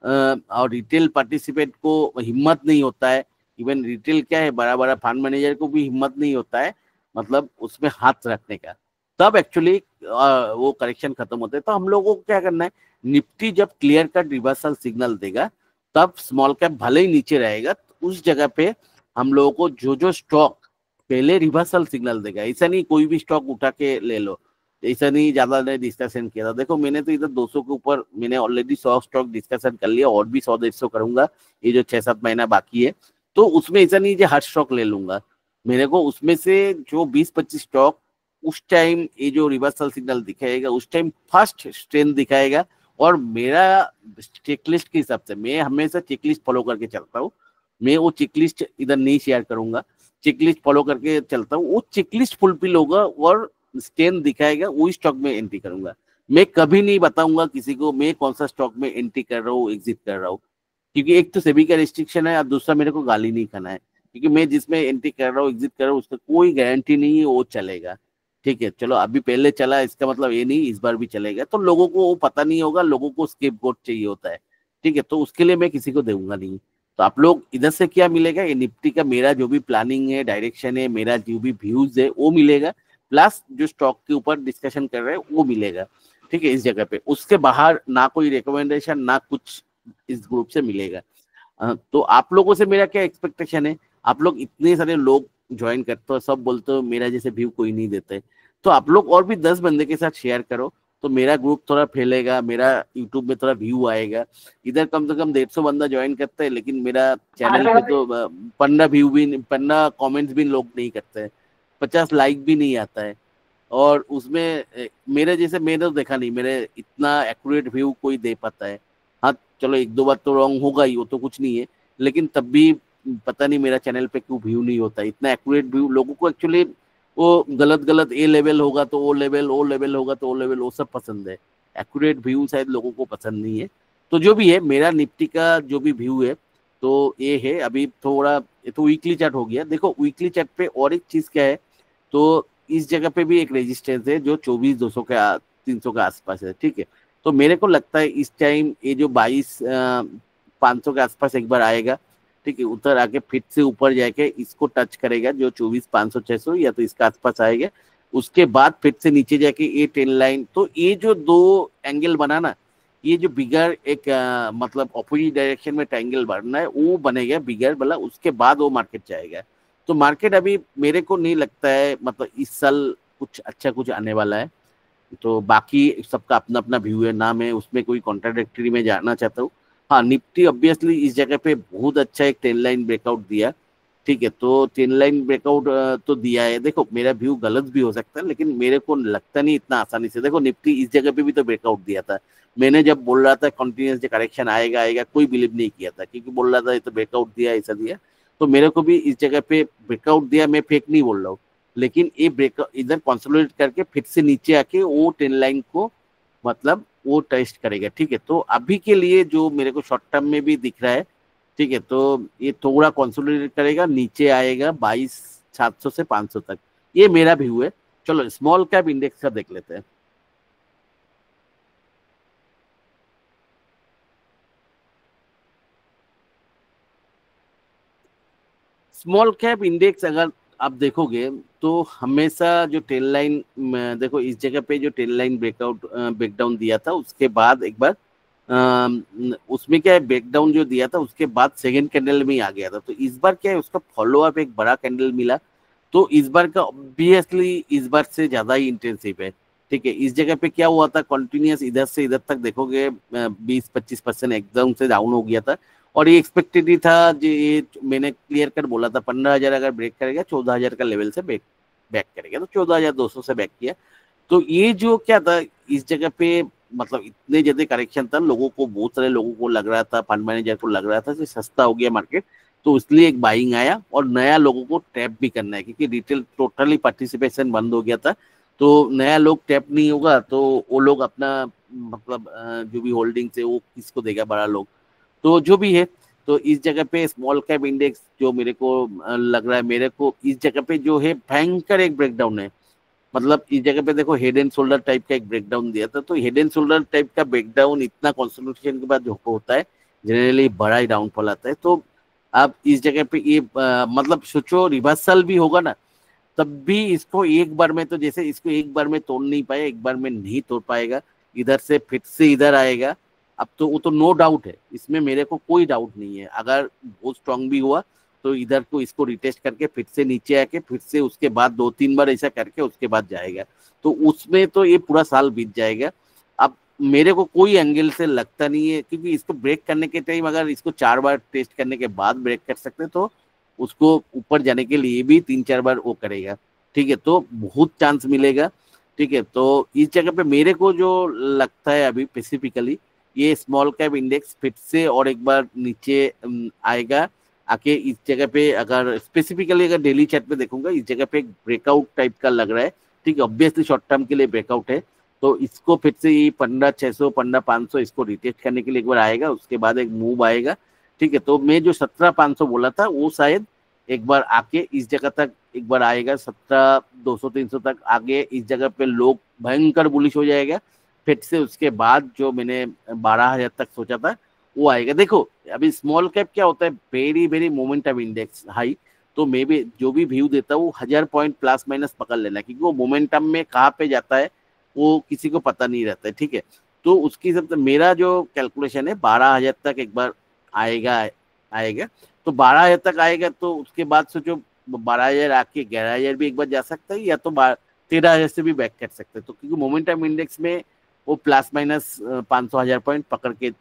और रिटेल पार्टिसिपेट को हिम्मत नहीं होता है। इवन रिटेल क्या है, बड़ा बड़ा फंड मैनेजर को भी हिम्मत नहीं होता है मतलब उसमें हाथ रखने का, तब एक्चुअली वो करेक्शन खत्म होता है। तो हम लोगों को क्या करना है, निफ्टी जब क्लियर कट रिवर्सल सिग्नल देगा तब स्मॉल कैप भले ही नीचे रहेगा, तो उस जगह पे हम लोगों को जो जो स्टॉक पहले रिवर्सल सिग्नल देगा, ऐसा नहीं कोई भी स्टॉक उठा के ले लो, ऐसा नहीं, ज्यादा ने डिस्कशन किया था। देखो मैंने तो इधर 200 के ऊपर मैंने ऑलरेडी 100 स्टॉक डिस्कशन कर लिया, और भी 100-150 करूंगा, ये जो 6-7 महीना बाकी है। तो उसमें ऐसा नहीं जो हर स्टॉक ले लूंगा, मेरे को उसमें से जो 20-25 स्टॉक उस टाइम ये जो रिवर्सल सिग्नल दिखाएगा उस टाइम फर्स्ट स्ट्रेंथ दिखाएगा। और मेरा चेकलिस्ट के हिसाब से, मैं हमेशा चेकलिस्ट फॉलो करके चलता हूँ, मैं वो चेकलिस्ट इधर नहीं शेयर करूंगा, चेकलिस्ट फॉलो करके चलता हूँ, वो चेकलिस्ट फुलफिल होगा और स्ट्रेंथ दिखाएगा, वही स्टॉक में एंट्री करूंगा। मैं कभी नहीं बताऊंगा किसी को मैं कौन सा स्टॉक में एंट्री कर रहा हूँ, एग्जिट कर रहा हूँ, क्योंकि एक तो सेबी का रिस्ट्रिक्शन है और दूसरा मेरे को गाली नहीं खाना है, क्योंकि मैं जिसमें एंट्री कर रहा हूँ, एग्जिट कर रहा हूँ, उसका कोई गारंटी नहीं है वो चलेगा। ठीक है, चलो अभी पहले चला, इसका मतलब ये नहीं इस बार भी चलेगा, तो लोगों को वो पता नहीं होगा, लोगों को स्केपगोट चाहिए होता है। ठीक है, तो उसके लिए मैं किसी को दूंगा नहीं। तो आप लोग इधर से क्या मिलेगा, ये निफ्टी का मेरा जो भी प्लानिंग है, डायरेक्शन है, मेरा जो भी व्यूज है वो मिलेगा, प्लस जो स्टॉक के ऊपर डिस्कशन कर रहे हैं वो मिलेगा। ठीक है, इस जगह पे उसके बाहर ना कोई रिकमेंडेशन ना कुछ इस ग्रुप से मिलेगा। तो आप लोगों से मेरा क्या एक्सपेक्टेशन है, आप लोग इतने सारे लोग ज्वाइन करते हो, सब बोलते हो मेरा जैसे व्यू कोई नहीं देते, तो आप लोग और भी 10 बंदे के साथ शेयर करो, तो मेरा ग्रुप थोड़ा फैलेगा, मेरा यूट्यूब में थोड़ा व्यू आएगा। इधर कम से कम 150 बंदा ज्वाइन करता है, लेकिन मेरा चैनल पे तो 15 व्यू भी 15 कमेंट्स भी लोग नहीं करते हैं, 50 लाइक भी नहीं आता है। और उसमें मेरे जैसे मैंने तो देखा नहीं मेरे इतना एक्यूरेट व्यू कोई दे पाता है। हाँ चलो एक दो बार तो रॉन्ग होगा ही, वो तो कुछ नहीं है, लेकिन तब भी पता नहीं मेरा चैनल पे क्यों व्यू नहीं होता इतना एक्यूरेट व्यू। लोगों को एक्चुअली वो गलत गलत ए लेवल होगा तो ओ लेवल, ओ लेवल होगा तो ओ लेवल, वो सब पसंद है, एक्यूरेट व्यू शायद लोगों को पसंद नहीं है। तो जो भी है मेरा निफ्टी का जो भी व्यू है तो ये है। अभी थोड़ा ये तो वीकली चार्ट हो गया, देखो वीकली चार्ट पे और एक चीज क्या है, तो इस जगह पे भी एक रेजिस्टेंस है जो 24,200 के 300 के आसपास है। ठीक है, तो मेरे को लगता है इस टाइम ये जो 22,500 के आसपास एक बार आएगा। ठीक है, उतर आके फिर से ऊपर जाके इसको टच करेगा जो 24,500 600 या तो इसके आसपास आएगा, उसके बाद फिर से नीचे जाके ये 10 लाइन, तो ये जो दो एंगल बना ना, ये जो बिगर एक मतलब ऑपोजिट डायरेक्शन में ट्रायंगल बनना है वो बनेगा बिगर वाला, उसके बाद वो मार्केट जाएगा। तो मार्केट अभी मेरे को नहीं लगता है मतलब इस साल कुछ अच्छा कुछ आने वाला है। तो बाकी सबका अपना अपना व्यू है ना, मैं उसमें कोई कॉन्ट्राडिक्टरी में जाना चाहता हूँ। हाँ निफ्टी ऑब्वियसली इस जगह पे बहुत अच्छा एक 10 लाइन ब्रेकआउट दिया। ठीक है, तो 10 लाइन ब्रेकआउट तो दिया है। देखो मेरा व्यू गलत भी हो सकता है, लेकिन मेरे को लगता नहीं इतना आसानी से। देखो निफ्टी इस जगह पे भी तो ब्रेकआउट दिया था, मैंने जब बोल रहा था कंटिन्यूस करेक्शन आएगा आएगा, कोई बिलीव नहीं किया था, क्योंकि बोल रहा था ये तो ब्रेकआउट दिया ऐसा दिया। तो मेरे को भी इस जगह पे ब्रेकआउट दिया, मैं फेक नहीं बोल रहा हूँ, लेकिन ये ब्रेक इधर कंसोलिडेट करके फिर से नीचे आके वो 10 लाइन को मतलब वो टेस्ट करेगा। ठीक है, तो अभी के लिए जो मेरे को शॉर्ट टर्म में भी दिख रहा है, ठीक है, तो ये थोड़ा कंसोलिडेट करेगा, नीचे आएगा 22,700 से 500 तक, ये मेरा व्यू है। चलो स्मॉल कैप इंडेक्स का देख लेते हैं। स्मॉल कैप इंडेक्स अगर आप देखोगे तो हमेशा जो टेल लाइन, देखो इस जगह पे जो टेल लाइन ब्रेकआउट ब्रेकडाउन दिया था उसके बाद एक बार उसमें क्या है ब्रेकडाउन जो दिया था उसके बाद सेकंड कैंडल में ही आ गया था। तो इस बार क्या है उसका फॉलो अप एक बड़ा कैंडल मिला, तो इस बार का ऑब्वियसली इस बार से ज्यादा ही इंटेंसिव है। ठीक है, इस जगह पे क्या हुआ था कंटिन्यूस इधर से इधर तक देखोगे 20-25% एकदम से डाउन हो गया था, और ये एक्सपेक्टेड ही था जो ये मैंने क्लियर कर बोला था 15,000 अगर ब्रेक करेगा 14,000 का लेवल से बैक करेगा, तो 14,200 से बैक किया। तो ये जो क्या था इस जगह पे मतलब इतने ज्यादा करेक्शन था, लोगों को बहुत सारे लोगों को लग रहा था, फंड मैनेजर को लग रहा था कि सस्ता हो गया मार्केट, तो इसलिए एक बाइंग आया और नया लोगों को टैप भी करना है, क्योंकि रिटेल टोटली पार्टिसिपेशन बंद हो गया था। तो नया लोग टैप नहीं होगा तो वो लोग अपना मतलब जो भी होल्डिंग्स है वो किसको देगा, बड़ा लोग। तो जो भी है, तो इस जगह पे स्मॉल कैप इंडेक्स जो मेरे को लग रहा है, मेरे को इस जगह पे जो है भयंकर एक ब्रेकडाउन है। मतलब इस जगह पे देखो हेड एंड शोल्डर टाइप का एक ब्रेकडाउन दिया था, तो हेड एंड शोल्डर टाइप का ब्रेकडाउन इतना कंसोलिडेशन के बाद जो होता है जनरली बड़ा ही डाउनफॉल आता है। तो आप इस जगह पे ये मतलब सोचो रिवर्सल भी होगा ना, तब भी इसको एक बार में, तो जैसे इसको एक बार में तोड़ नहीं पाया, एक बार में नहीं तोड़ पाएगा, इधर से फिर से इधर आएगा। अब तो वो तो नो डाउट है, इसमें मेरे को कोई डाउट नहीं है, अगर बहुत स्ट्रांग भी हुआ तो इधर को इसको रिटेस्ट करके फिर से नीचे आके फिर से उसके बाद 2-3 बार ऐसा करके उसके बाद जाएगा, तो उसमें तो ये पूरा साल बीत जाएगा। अब मेरे को कोई एंगल से लगता नहीं है, क्योंकि इसको ब्रेक करने के टाइम अगर इसको 4 बार टेस्ट करने के बाद ब्रेक कर सकते तो उसको ऊपर जाने के लिए भी 3-4 बार वो करेगा। ठीक है, तो बहुत चांस मिलेगा। ठीक है, तो इस जगह पे मेरे को जो लगता है अभी स्पेसिफिकली ये स्मॉल कैप इंडेक्स फिर से और एक बार नीचे आएगा, आके इस जगह पे, अगर स्पेसिफिकली अगर डेली चार्ट पे देखूंगा, इस जगह पे एक ब्रेकआउट टाइप का लग रहा है, ठीक है। ऑब्वियसली शॉर्ट टर्म के लिए ब्रेकआउट है, तो इसको फिर से ये 15,600 15,500 इसको रिटेस्ट करने के लिए एक बार आएगा, उसके बाद एक मूव आएगा, ठीक है। तो मैं जो 17,500 बोला था वो शायद एक बार आके इस जगह तक एक बार आएगा, 17,200 300 तक आगे इस जगह पे लोग भयंकर बुलिश हो जाएगा, फिर से उसके बाद जो मैंने 12,000 तक सोचा था वो आएगा। देखो अभी स्मॉल कैप क्या होता है, very very momentum index high, तो मैं भी जो भी व्यू देता हूँ 1000 पॉइंट प्लस माइनस पकड़ लेना, क्योंकि वो मोमेंटम में कहाँ पे जाता है वो किसी को पता नहीं रहता है, ठीक है। तो उसकी हिसाब से मेरा जो कैलकुलेशन है 12,000 तक एक बार आएगा। तो 12,000 तक आएगा, तो उसके बाद सोचो 12,000 आके 11,000 भी एक बार जा सकता है, या तो 13,000 से भी बैक कर सकते हैं। तो क्योंकि मोमेंटम इंडेक्स में वो प्लस माइनस 500 1000 पॉइंट पकड़ के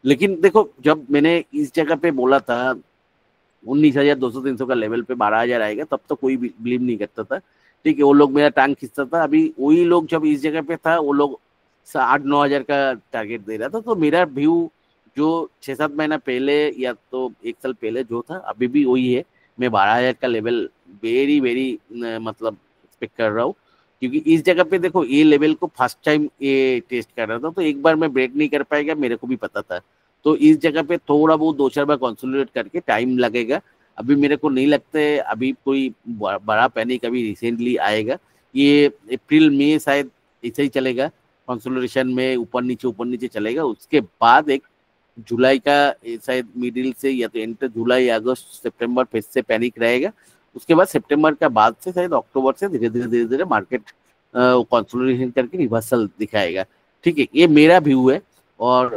लेकिन देखो जब मैंने इस जगह पे बोला था 19,200 300 का लेवल पे 12,000 आएगा, तब तो कोई बिलीव नहीं करता था, ठीक है। वो लोग मेरा टांग खींचता था। अभी वही लोग जब इस जगह पे था वो लोग 8-9 हजार का टारगेट दे रहा था। तो मेरा व्यू जो 6-7 महीना पहले या तो 1 साल पहले जो था, अभी भी वही है। मैं 12,000 का लेवल वेरी वेरी मतलब एक्सपेक्ट कर रहा हूँ, क्योंकि इस जगह पे देखो ये लेवल को फर्स्ट टाइम ये टेस्ट कर रहा था, तो एक बार मैं ब्रेक नहीं कर पाएगा, मेरे को भी पता था। तो इस जगह पे थोड़ा बहुत 2-4 बार कंसोलिडेट करके टाइम लगेगा। अभी मेरे को नहीं लगता है अभी कोई बड़ा पैनिक अभी रिसेंटली आएगा। ये अप्रैल में शायद ऐसे ही चलेगा, कंसोलिडेशन में ऊपर नीचे चलेगा। उसके बाद एक जुलाई का शायद मिडिल से या तो एंड जुलाई अगस्त सितंबर फिर से पैनिक रहेगा। उसके बाद सितंबर का बाद से शायद अक्टूबर से धीरे धीरे मार्केट कंसोलिडेशन करके रिवर्सल दिखाएगा, ठीक है। ये मेरा व्यू है, और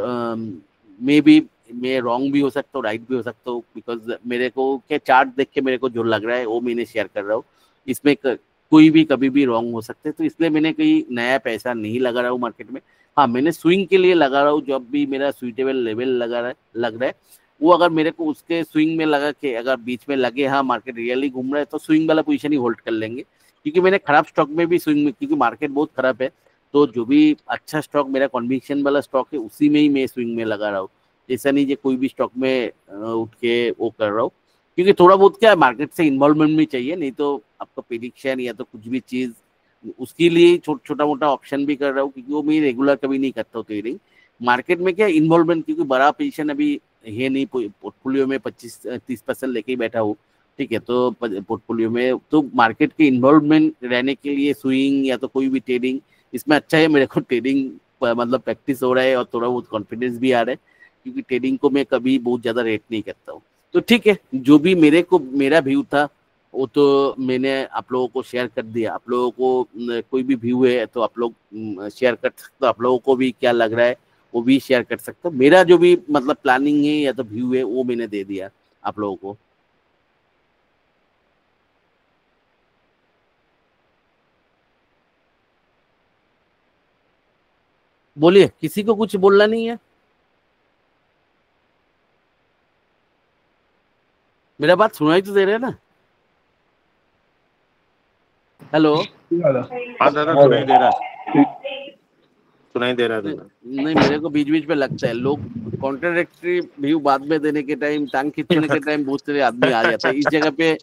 मैं रॉन्ग भी हो सकता हूँ, राइट भी हो सकता हूँ, बिकॉज मेरे को क्या चार्ट देख के मेरे को जो लग रहा है वो मैंने शेयर कर रहा हूँ। इसमें कोई भी कभी भी रॉन्ग हो सकते हैं, तो इसलिए मैंने कोई नया पैसा नहीं लगा रहा हूँ मार्केट में। हाँ, मैंने स्विंग के लिए लगा रहा हूँ, जब भी मेरा सुइटेबल लेवल लग रहा है वो, अगर मेरे को उसके स्विंग में लगा के अगर बीच में लगे हाँ मार्केट रियली घूम रहा है, तो स्विंग वाला पोजीशन ही होल्ड कर लेंगे। क्योंकि मैंने खराब स्टॉक में भी स्विंग में, क्योंकि मार्केट बहुत खराब है, तो जो भी अच्छा स्टॉक मेरा कन्विक्शन वाला स्टॉक है उसी में ही मैं स्विंग में लगा रहा हूँ। ऐसा नहीं कि कोई भी स्टॉक में उठ के वो कर रहा हूँ, क्योंकि थोड़ा बहुत क्या मार्केट से इन्वॉल्वमेंट भी चाहिए, नहीं तो आपका प्रेडिक्शन या तो कुछ भी चीज उसके लिए छोटा मोटा ऑप्शन भी कर रहा हूँ, क्योंकि वो मैं रेगुलर कभी नहीं करता हूँ ट्रेडिंग। मार्केट में क्या इन्वॉल्वमेंट, क्योंकि बड़ा पोजीशन अभी है नहीं, पोर्टफोलियो में 25-30% लेके ही बैठा हूँ, ठीक है। तो पोर्टफोलियो में तो मार्केट के इन्वॉल्वमेंट रहने के लिए स्विंग या तो कोई भी ट्रेडिंग इसमें अच्छा है। मेरे को ट्रेडिंग मतलब प्रैक्टिस हो रहा है और थोड़ा बहुत कॉन्फिडेंस भी आ रहा है, क्योंकि ट्रेडिंग को मैं कभी बहुत ज्यादा रेट नहीं करता हूँ। तो ठीक है, जो भी मेरा व्यू था वो तो मैंने आप लोगों को शेयर कर दिया। आप लोगों को कोई भी व्यू है तो आप लोग शेयर कर सकते हो, आप लोगों को भी क्या लग रहा है वो भी शेयर कर सकते हो। मेरा जो भी मतलब प्लानिंग है या तो व्यू है वो मैंने दे दिया आप लोगों को। बोलिए, किसी को कुछ बोलना नहीं है? मेरा बात सुनाई तो दे रहे है ना? हेलो। हाँ दादा, सुनाई दे रहा है दादा। नहीं, मेरे को बीच बीच में लगता है लोग कॉन्ट्राडिक्टरी व्यू बाद में देने के टाइम, टांग खींचने के टाइम बहुत सारे आदमी आ जाते हैं इस जगह पे।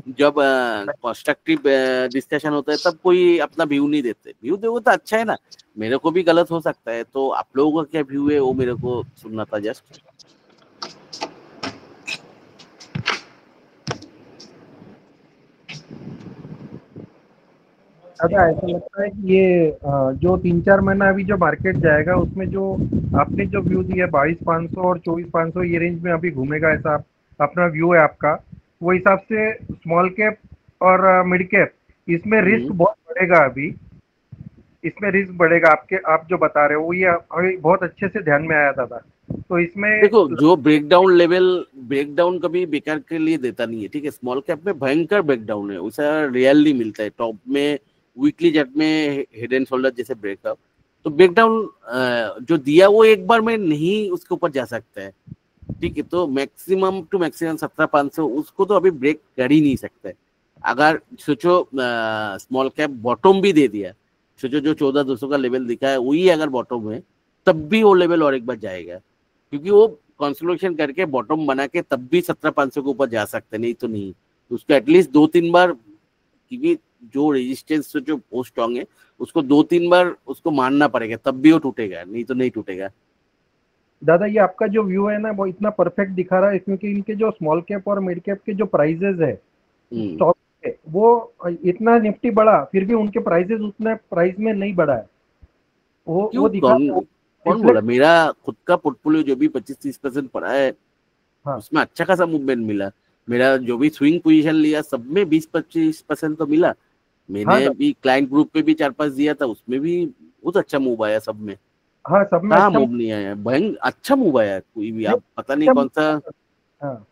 जब कंस्ट्रक्टिव डिस्कशन होता है तब कोई अपना व्यू नहीं देते। व्यू दो तो अच्छा है ना, मेरे को भी गलत हो सकता है, तो आप लोगों का क्या व्यू है वो मेरे को सुनना था जस्ट। दादा ऐसा लगता है कि ये जो 3-4 महीना अभी जो मार्केट जाएगा उसमें जो आपने जो व्यू दिया 22,500 और 24,500 ये रेंज में अभी घूमेगा, ऐसा अपना व्यू है आपका। वो हिसाब से स्मॉल कैप और मिड कैप इसमें रिस्क बहुत बढ़ेगा। अभी इसमें रिस्क बढ़ेगा आपके, आप जो बता रहे हो वो ये अभी बहुत अच्छे से ध्यान में आया दादा। तो इसमें देखो जो ब्रेकडाउन कभी बेकार के लिए देता नहीं है, ठीक है। स्मॉल कैप में भयंकर ब्रेकडाउन है, उसे रियली मिलता है। टॉप में वीकली चार्ट में हेड एंड शोल्डर जैसे ब्रेकअप, तो ब्रेकडाउन जो दिया वो एक बार में नहीं उसके ऊपर जा सकता है, ठीक है। तो मैक्सिमम टू मैक्सिमम 17,500 उसको तो अभी ब्रेक कर ही नहीं सकता है। अगर सोचो स्मॉल कैप बॉटम भी दे दिया, सोचो जो 14,200 का लेवल दिखा है वही अगर बॉटम है, तब भी वो लेवल और एक बार जाएगा, क्योंकि वो कंसोलिडेशन करके बॉटम बना के तब भी 17,500 के ऊपर जा सकते, नहीं तो नहीं। तो उसको एटलीस्ट 2-3 बार, क्योंकि जो रेजिस्टेंस जो बहुत स्ट्रांग है उसको 2-3 बार उसको मारना पड़ेगा, तब भी वो टूटेगा, नहीं तो नहीं टूटेगा। दादा ये आपका जो व्यू है ना वो इतना परफेक्ट दिखा रहा है, क्योंकि इनके जो स्मॉल कैप और मिड कैप के जो प्राइजेस है स्टॉक के, वो इतना निफ्टी बढ़ा फिर भी उनके प्राइजेस उतने प्राइस में नहीं बढ़ा है। वो दिखा कौन बोला? मेरा खुद का पोर्टफोलियो जो भी 25-30% पड़ा है, हाँ। उसमें अच्छा खासा मूवमेंट मिला। मेरा जो भी स्विंग पोजीशन लिया सब में 20-25% तो मिला। मैंने हाँ, भी क्लाइंट ग्रुप पे भी 4-5 दिया था, उसमें भी बहुत अच्छा मूव आया सब में। हाँ सब में कहाँ अच्छा मूव नहीं आया, भयंकर अच्छा मूव आया। कोई भी आप पता नहीं अच्छा कौन सा, हाँ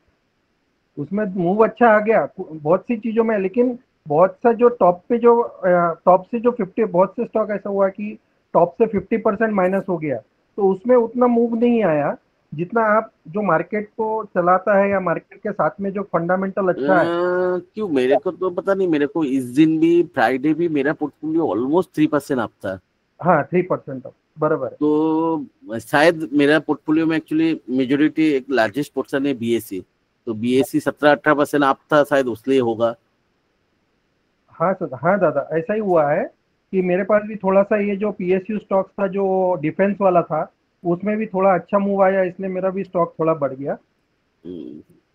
उसमें मूव अच्छा आ गया बहुत सी चीजों में, लेकिन बहुत सा जो टॉप से जो 50, बहुत से स्टॉक ऐसा हुआ कि टॉप से 50% माइनस हो गया, तो उसमें उतना मूव नहीं आया जितना आप जो मार्केट को चलाता है या मार्केट के साथ में जो फंडामेंटल अच्छा है। क्यों मेरे को तो पता नहीं, मेरे को इस दिन भी फ्राइडे भी मेरा पोर्टफोलियो ऑलमोस्ट 3% अप था। हाँ 3% बराबर है। तो शायद मेरा पोर्टफोलियो में एक्चुअली मेजोरिटी एक लार्जेस्ट पोर्शन है बीएससी, तो बीएससी 17-18% अप था, शायद उसलिए होगा। हाँ सर, हाँ दादा ऐसा ही हुआ है कि मेरे पास भी थोड़ा सा ये जो पीएसयू स्टॉक था जो डिफेंस वाला था उसमें भी थोड़ा अच्छा मूव आया, इसलिए मेरा भी स्टॉक थोड़ा बढ़ गया।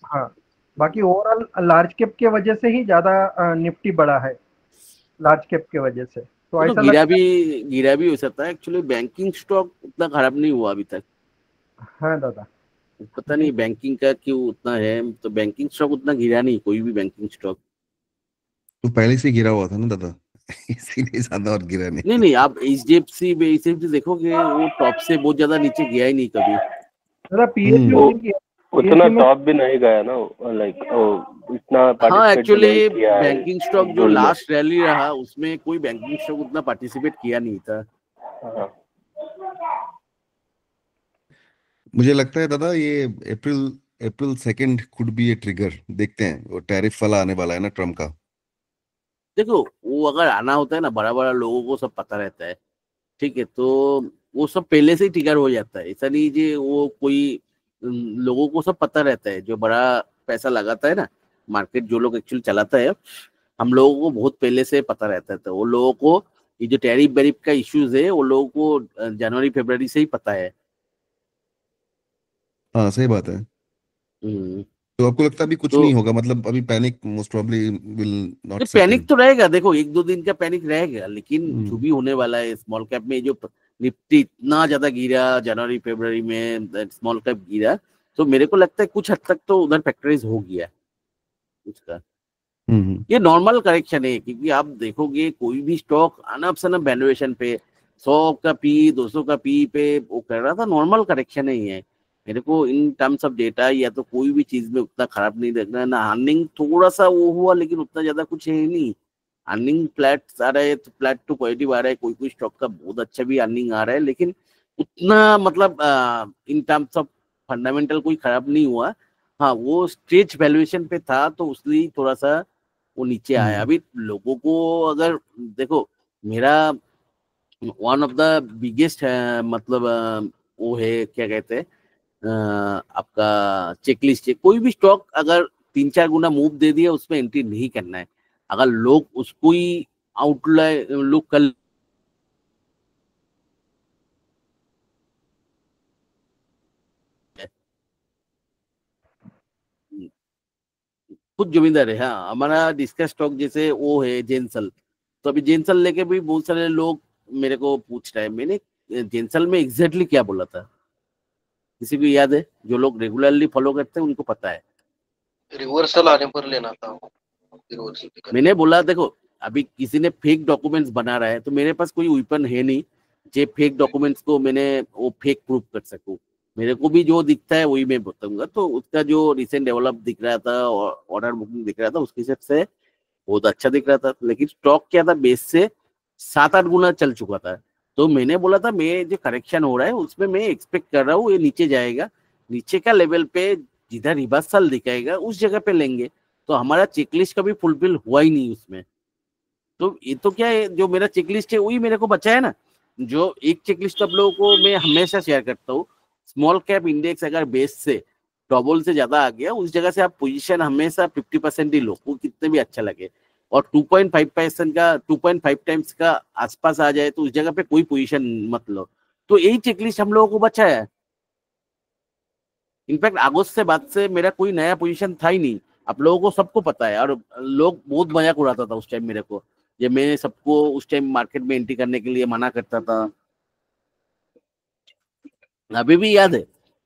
हाँ बाकी ओवरऑल लार्ज कैप के वजह से ही ज्यादा निफ्टी बढ़ा है, लार्ज कैप के वजह से। तो ऐसा गिरा भी हो सकता है। एक्चुअली बैंकिंग स्टॉक उतना खराब नहीं हुआ अभी तक। हाँ दादा पता नहीं बैंकिंग का क्यों उतना है, तो बैंकिंग स्टॉक उतना गिरा नहीं, कोई भी बैंकिंग स्टॉक। तो पहले से गिरा हुआ था ना दादा, इसीलिए ज्यादा और गिरा नहीं। नहीं आप एचडीएफसी देखोगे वो टॉप से बहुत ज्यादा नीचे गया ही नहीं कभी। दादा पीएसयू उतना टॉप भी नहीं गया ना, लाइक इतना हाँ एक्चुअली नहीं किया है। बैंकिंग स्टॉक जो लास्ट रैली रहा उसमें कोई बैंकिंग स्टॉक उतना पार्टिसिपेट किया नहीं था। हाँ। मुझे लगता है दादा ये अप्रैल 2 कुड बी ए ट्रिगर। देखते हैं, वो टैरिफ वाला आने वाला है ना ट्रम्प का। देखो वो अगर आना होता है ना, बड़ा बड़ा लोगों को सब पता रहता है, ठीक है, तो वो सब पहले से ही ट्रिगर हो जाता है। ऐसा नहीं जी वो कोई लोगों को सब पता रहता है, जो बड़ा पैसा लगाता है ना मार्केट, जो लोग एक्चुअली चलाता है, हम लोगों को बहुत पहले से पता रहता है। तो वो लोगों को ये जो टैरिफ बैरिफ का इश्यूज है वो लोगों को जनवरी फरवरी से ही पता है। हाँ सही बात है। तो आपको लगता है अभी कुछ तो नहीं होगा, मतलब अभी panic most probably will not set panic in? तो रहेगा, देखो 1-2 दिन का पैनिक रहेगा, लेकिन जो भी होने वाला है स्मॉल कैप में, जो निफ्टी इतना ज्यादा गिरा जनवरी फरवरी में, स्मॉल कैप गिरा, तो मेरे को लगता है कुछ हद तक तो उधर फैक्टराइज हो गया उसका। ये नॉर्मल करेक्शन है, क्योंकि आप देखोगे कोई भी स्टॉक अनप शनप वैल्यूएशन पे 100 का पी 200 का पी पे वो कर रहा था, नॉर्मल करेक्शन है ये। मेरे को इन टर्म्स ऑफ डेटा या तो कोई भी चीज में उतना खराब नहीं देखना ना। अर्निंग थोड़ा सा वो हुआ, लेकिन उतना ज्यादा कुछ है नहीं। अर्निंग फ्लैट आ रहा है, तो फ्लैट टू पॉजिटिव आ रहा है, कोई कोई स्टॉक का बहुत अच्छा भी अर्निंग आ रहा है, लेकिन उतना मतलब इन टर्म्स ऑफ फंडामेंटल कोई खराब नहीं हुआ। हाँ वो स्ट्रेच वैल्यूएशन पे था, तो उसलिए थोड़ा सा वो नीचे आया। अभी लोगों को अगर देखो, मेरा वन ऑफ द बिगेस्ट मतलब वो है क्या कहते हैं, आपका चेकलिस्ट है। कोई भी स्टॉक अगर 3-4 गुना मूव दे दिया उसमें एंट्री नहीं करना है। अगर लोग उसको ही आउटलाइन लुक कर खुद जमींदार है। हाँ हमारा डिस्कस स्टॉक जैसे वो है जेंसल, तो अभी जेंसल लेके भी बहुत सारे लोग मेरे को पूछ रहे हैं। मैंने जेंसल में एग्जैक्टली क्या बोला था, किसी को याद है? जो लोग रेगुलरली फॉलो करते हैं उनको पता है। रिवर्सल आने पर लेना था, रिवर्सल मैंने बोला देखो, अभी किसी ने फेक डॉक्यूमेंट्स बना रहा है, तो मेरे पास कोई वेपन है नहीं जो फेक डॉक्यूमेंट्स को मैंने वो फेक प्रूफ कर सकूं। मेरे को भी जो दिखता है वही मैं बताऊंगा। तो उसका जो रिसेंट डेवलप दिख रहा था और ऑर्डर बुकिंग दिख रहा था, उसके हिसाब से बहुत अच्छा दिख रहा था, लेकिन स्टॉक क्या था, बेस से 7-8 गुना चल चुका था। तो मैंने बोला था मैं जो करेक्शन हो रहा है उसमें मैं एक्सपेक्ट कर रहा हूँ ये नीचे जाएगा, नीचे का लेवल पे जिधर रिवर्सल दिखाएगा उस जगह पे लेंगे। तो हमारा चेकलिस्ट कभी फुलफिल हुआ ही नहीं उसमें। तो ये तो क्या है, जो मेरा चेकलिस्ट है वही मेरे को बचा है ना। जो एक चेकलिस्ट आप लोगों को मैं हमेशा शेयर करता हूँ, स्मॉल कैप इंडेक्स अगर बेस से डबल से ज्यादा आ गया, उस जगह से आप पोजीशन हमेशा 50% ही लो, वो कितने भी अच्छा लगे। और 2.5% का 2.5 टाइम्स का आसपास आ जाए तो उस जगह पे कोई पोजीशन मत लो। तो यही चेकलिस्ट हम लोगों को बचा है। इनफैक्ट अगस्त से बाद से मेरा कोई नया पोजीशन था ही नहीं, आप लोगों को सबको पता है। और लोग बहुत मजाक उड़ाता था उस टाइम मेरे को, ये मैं सबको उस टाइम मार्केट में एंट्री करने के लिए मना करता था। अभी भी याद है,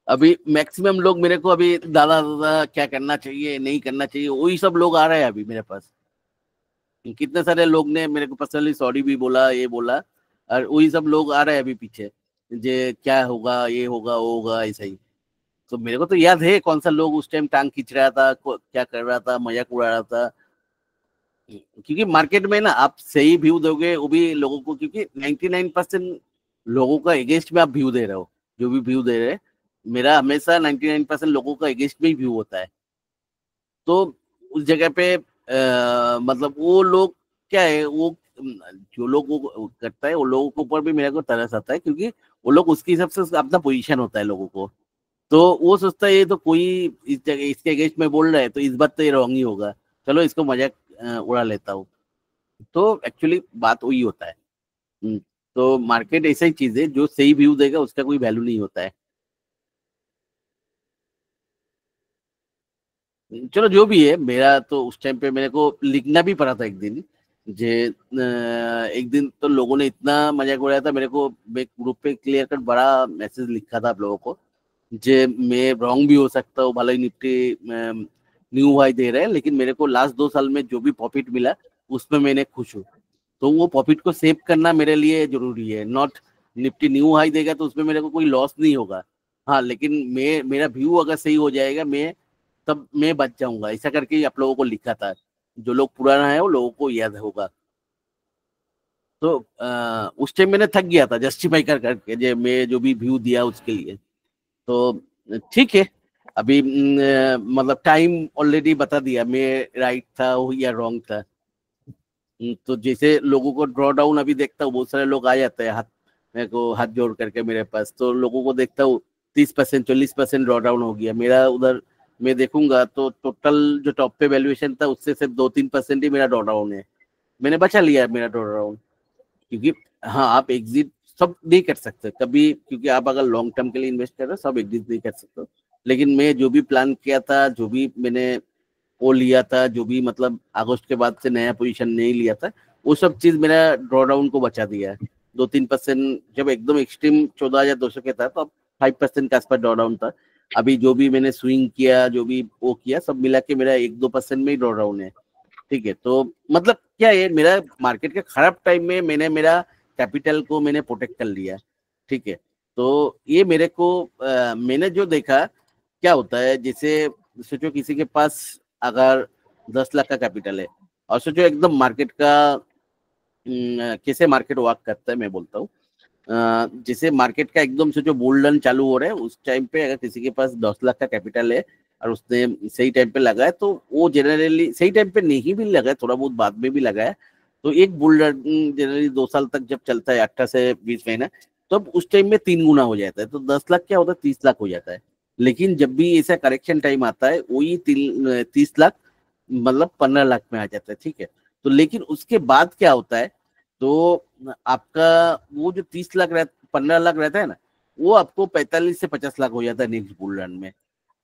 अभी मैक्सिमम लोग मेरे को अभी दादा दादा क्या करना चाहिए नहीं करना चाहिए, वही सब लोग आ रहे हैं अभी मेरे पास। कितने सारे लोग ने मेरे को पर्सनली सॉरी भी बोला, ये बोला, और वही सब लोग आ रहे हैं अभी पीछे, जे क्या होगा, ये होगा, वो होगा, ऐसा ही। तो मेरे को तो याद है कौन सा लोग उस टाइम टांग खींच रहा था, क्या कर रहा था, मजाक उड़ा रहा था। क्योंकि मार्केट में ना आप सही व्यू दोगे वो भी लोगों को, क्योंकि 99% लोगों का अगेंस्ट में आप व्यू दे रहे हो। जो भी व्यू दे रहे हैं, मेरा हमेशा 99% लोगों का अगेंस्ट में ही व्यू होता है। तो उस जगह पे मतलब वो लोग क्या है, वो जो लोग वो करता है वो लोगों के ऊपर भी मेरे को तरस आता है, क्योंकि वो लोग उसके हिसाब से अपना पोजीशन होता है लोगों को। तो वो सोचता है ये तो कोई इस जगह इसके अगेंस्ट में बोल रहा है तो इस बात तो ये रॉन्ग ही होगा, चलो इसको मजाक उड़ा लेता हूँ। तो एक्चुअली बात वही होता है। तो मार्केट ऐसा ही चीज है, जो सही व्यू देगा उसका कोई वैल्यू नहीं होता है। चलो जो भी है, मेरा तो उस टाइम पे मेरे को लिखना भी पड़ा था एक दिन। एक दिन तो लोगों ने इतना मजाक उड़ाया था मेरे को, मैं ग्रुप पे क्लियर कट बड़ा मैसेज लिखा था आप लोगों को, जे मैं रॉन्ग भी हो सकता हूँ, भले ही निफ्टी न्यू हाई दे रहे हैं, लेकिन मेरे को लास्ट 2 साल में जो भी प्रॉफिट मिला उसमें मैंने खुश हूँ। तो वो प्रॉफिट को सेव करना मेरे लिए जरूरी है। नॉट निफ्टी न्यू हाई देगा तो उसमें मेरे को कोई लॉस नहीं होगा, हाँ, लेकिन मेरा व्यू अगर सही हो जाएगा तब मैं बच जाऊंगा, ऐसा करके आप लोगों को लिखा था। जो लोग पुराना है वो लोगों को याद होगा। तो उस टाइम मैंने थक गया था जस्टिफाई करके, जो मैं जो भी व्यू दिया उसके लिए। तो ठीक है, अभी मतलब टाइम ऑलरेडी बता दिया मैं राइट था या रॉन्ग था। तो जैसे लोगों को ड्रॉ डाउन अभी देखता हूँ, बहुत सारे लोग आ जाते हैं मेरे को हाथ जोड़ करके मेरे पास, तो लोगों को देखता हूँ 30% 40% ड्रॉ डाउन हो गया मेरा उधर। मैं देखूंगा तो टोटल जो टॉप पे वैल्यूएशन था उससे सिर्फ 2-3% ही मेरा ड्रॉ डाउन है। मैंने बचा लिया मेरा ड्रॉ डाउन, क्योंकि हाँ, आप एग्जिट सब नहीं कर सकते कभी, क्योंकि आप अगर लॉन्ग टर्म के लिए इन्वेस्ट कर रहे हो सब एग्जिट नहीं कर सकते। लेकिन मैं जो भी प्लान किया था, जो भी मैंने वो लिया था, जो भी मतलब अगस्त के बाद से नया पोजीशन नहीं लिया था, वो सब चीज मेरा ड्रॉ डाउन को बचा दिया है। 2-3% जब एकदम एक्सट्रीम 14,200 के था तो अब 5% के आसपास ड्रॉ डाउन था। अभी जो भी मैंने स्विंग किया, जो भी वो किया, सब मिला के मेरा 1-2% में ही ड्रॉ डाउन है। ठीक है, तो मतलब क्या है, मेरा मार्केट के खराब टाइम में मैंने मेरा कैपिटल को मैंने प्रोटेक्ट कर लिया। ठीक है, तो ये मेरे को मैंने जो देखा क्या होता है, जैसे सोचो किसी के पास अगर 10 लाख का कैपिटल है, और सोचो एकदम मार्केट का कैसे मार्केट वर्क करता है मैं बोलता हूँ। जैसे मार्केट का एकदम से जो बुल रन चालू हो रहा है उस टाइम पे अगर किसी के पास 10 लाख का कैपिटल है और उसने सही टाइम पे लगाया, तो वो जनरली सही टाइम पे नहीं भी लगाया, थोड़ा बहुत बाद में भी लगाया, तो एक बुल रन जनरली 2 साल तक जब चलता है, 18 से 20 महीना, तो उस टाइम में 3 गुना हो जाता है। तो 10 लाख क्या होता है, 30 लाख हो जाता है। लेकिन जब भी ऐसा करेक्शन टाइम आता है वही 30 लाख मतलब 15 लाख में आ जाता है। ठीक है, तो लेकिन उसके बाद क्या होता है, तो आपका वो जो 30 लाख 15 लाख रहता है ना, वो आपको 45 से 50 लाख हो जाता है नेक्स्ट बुल रन में।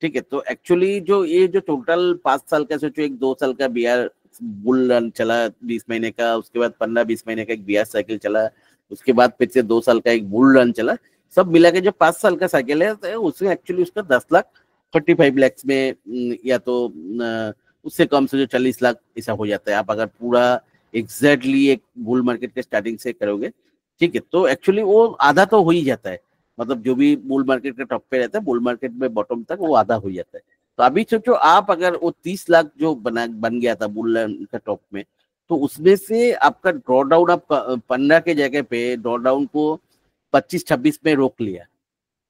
ठीक है, तो एक्चुअली जो टोटल 5 साल का सोचो, एक 2 साल का बियर बुल रन चला 20 महीने का, उसके बाद 15-20 महीने का एक बियर साइकिल चला, उसके बाद फिर से 2 साल का एक बुल रन चला, सब मिला के जो 5 साल का साइकिल है, तो उसमें एक्चुअली उसका 10 लाख 45 लाख में, या तो उससे कम से जो 40 लाख ऐसा हो जाता है, आप अगर पूरा एग्जैक्टली एक बुल मार्केट के स्टार्टिंग से करोगे। ठीक है, तो एक्चुअली वो आधा तो हो ही जाता है, मतलब जो भी बुल मार्केट के टॉप पे रहता है, बुल मार्केट में बॉटम तक वो आधा हो जाता है। तो अभी सोचो आप अगर वो 30 लाख जो बन गया था बुल का टॉप में, तो उसमें से आपका ड्रॉ डाउन आप 15 के जगह पे ड्रॉ डाउन को 25-26 में रोक लिया।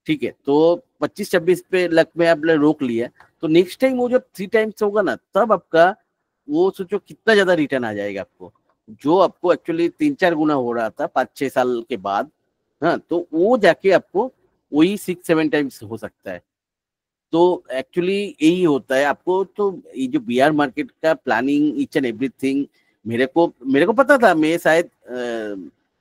ठीक है, तो 25-26 पे लाख में आपने रोक लिया, तो नेक्स्ट टाइम वो जब 3 टाइम्स होगा ना, तब आपका वो सोचो कितना ज्यादा रिटर्न आ जाएगा आपको, जो आपको एक्चुअली 3-4 गुना हो रहा था 5-6 साल के बाद। हाँ, तो वो जाके आपको वही 6-7 टाइम्स हो सकता है। तो एक्चुअली यही होता है आपको। तो ये जो बीआर मार्केट का प्लानिंग ईच एंड एवरीथिंग मेरे को पता था। मैं शायद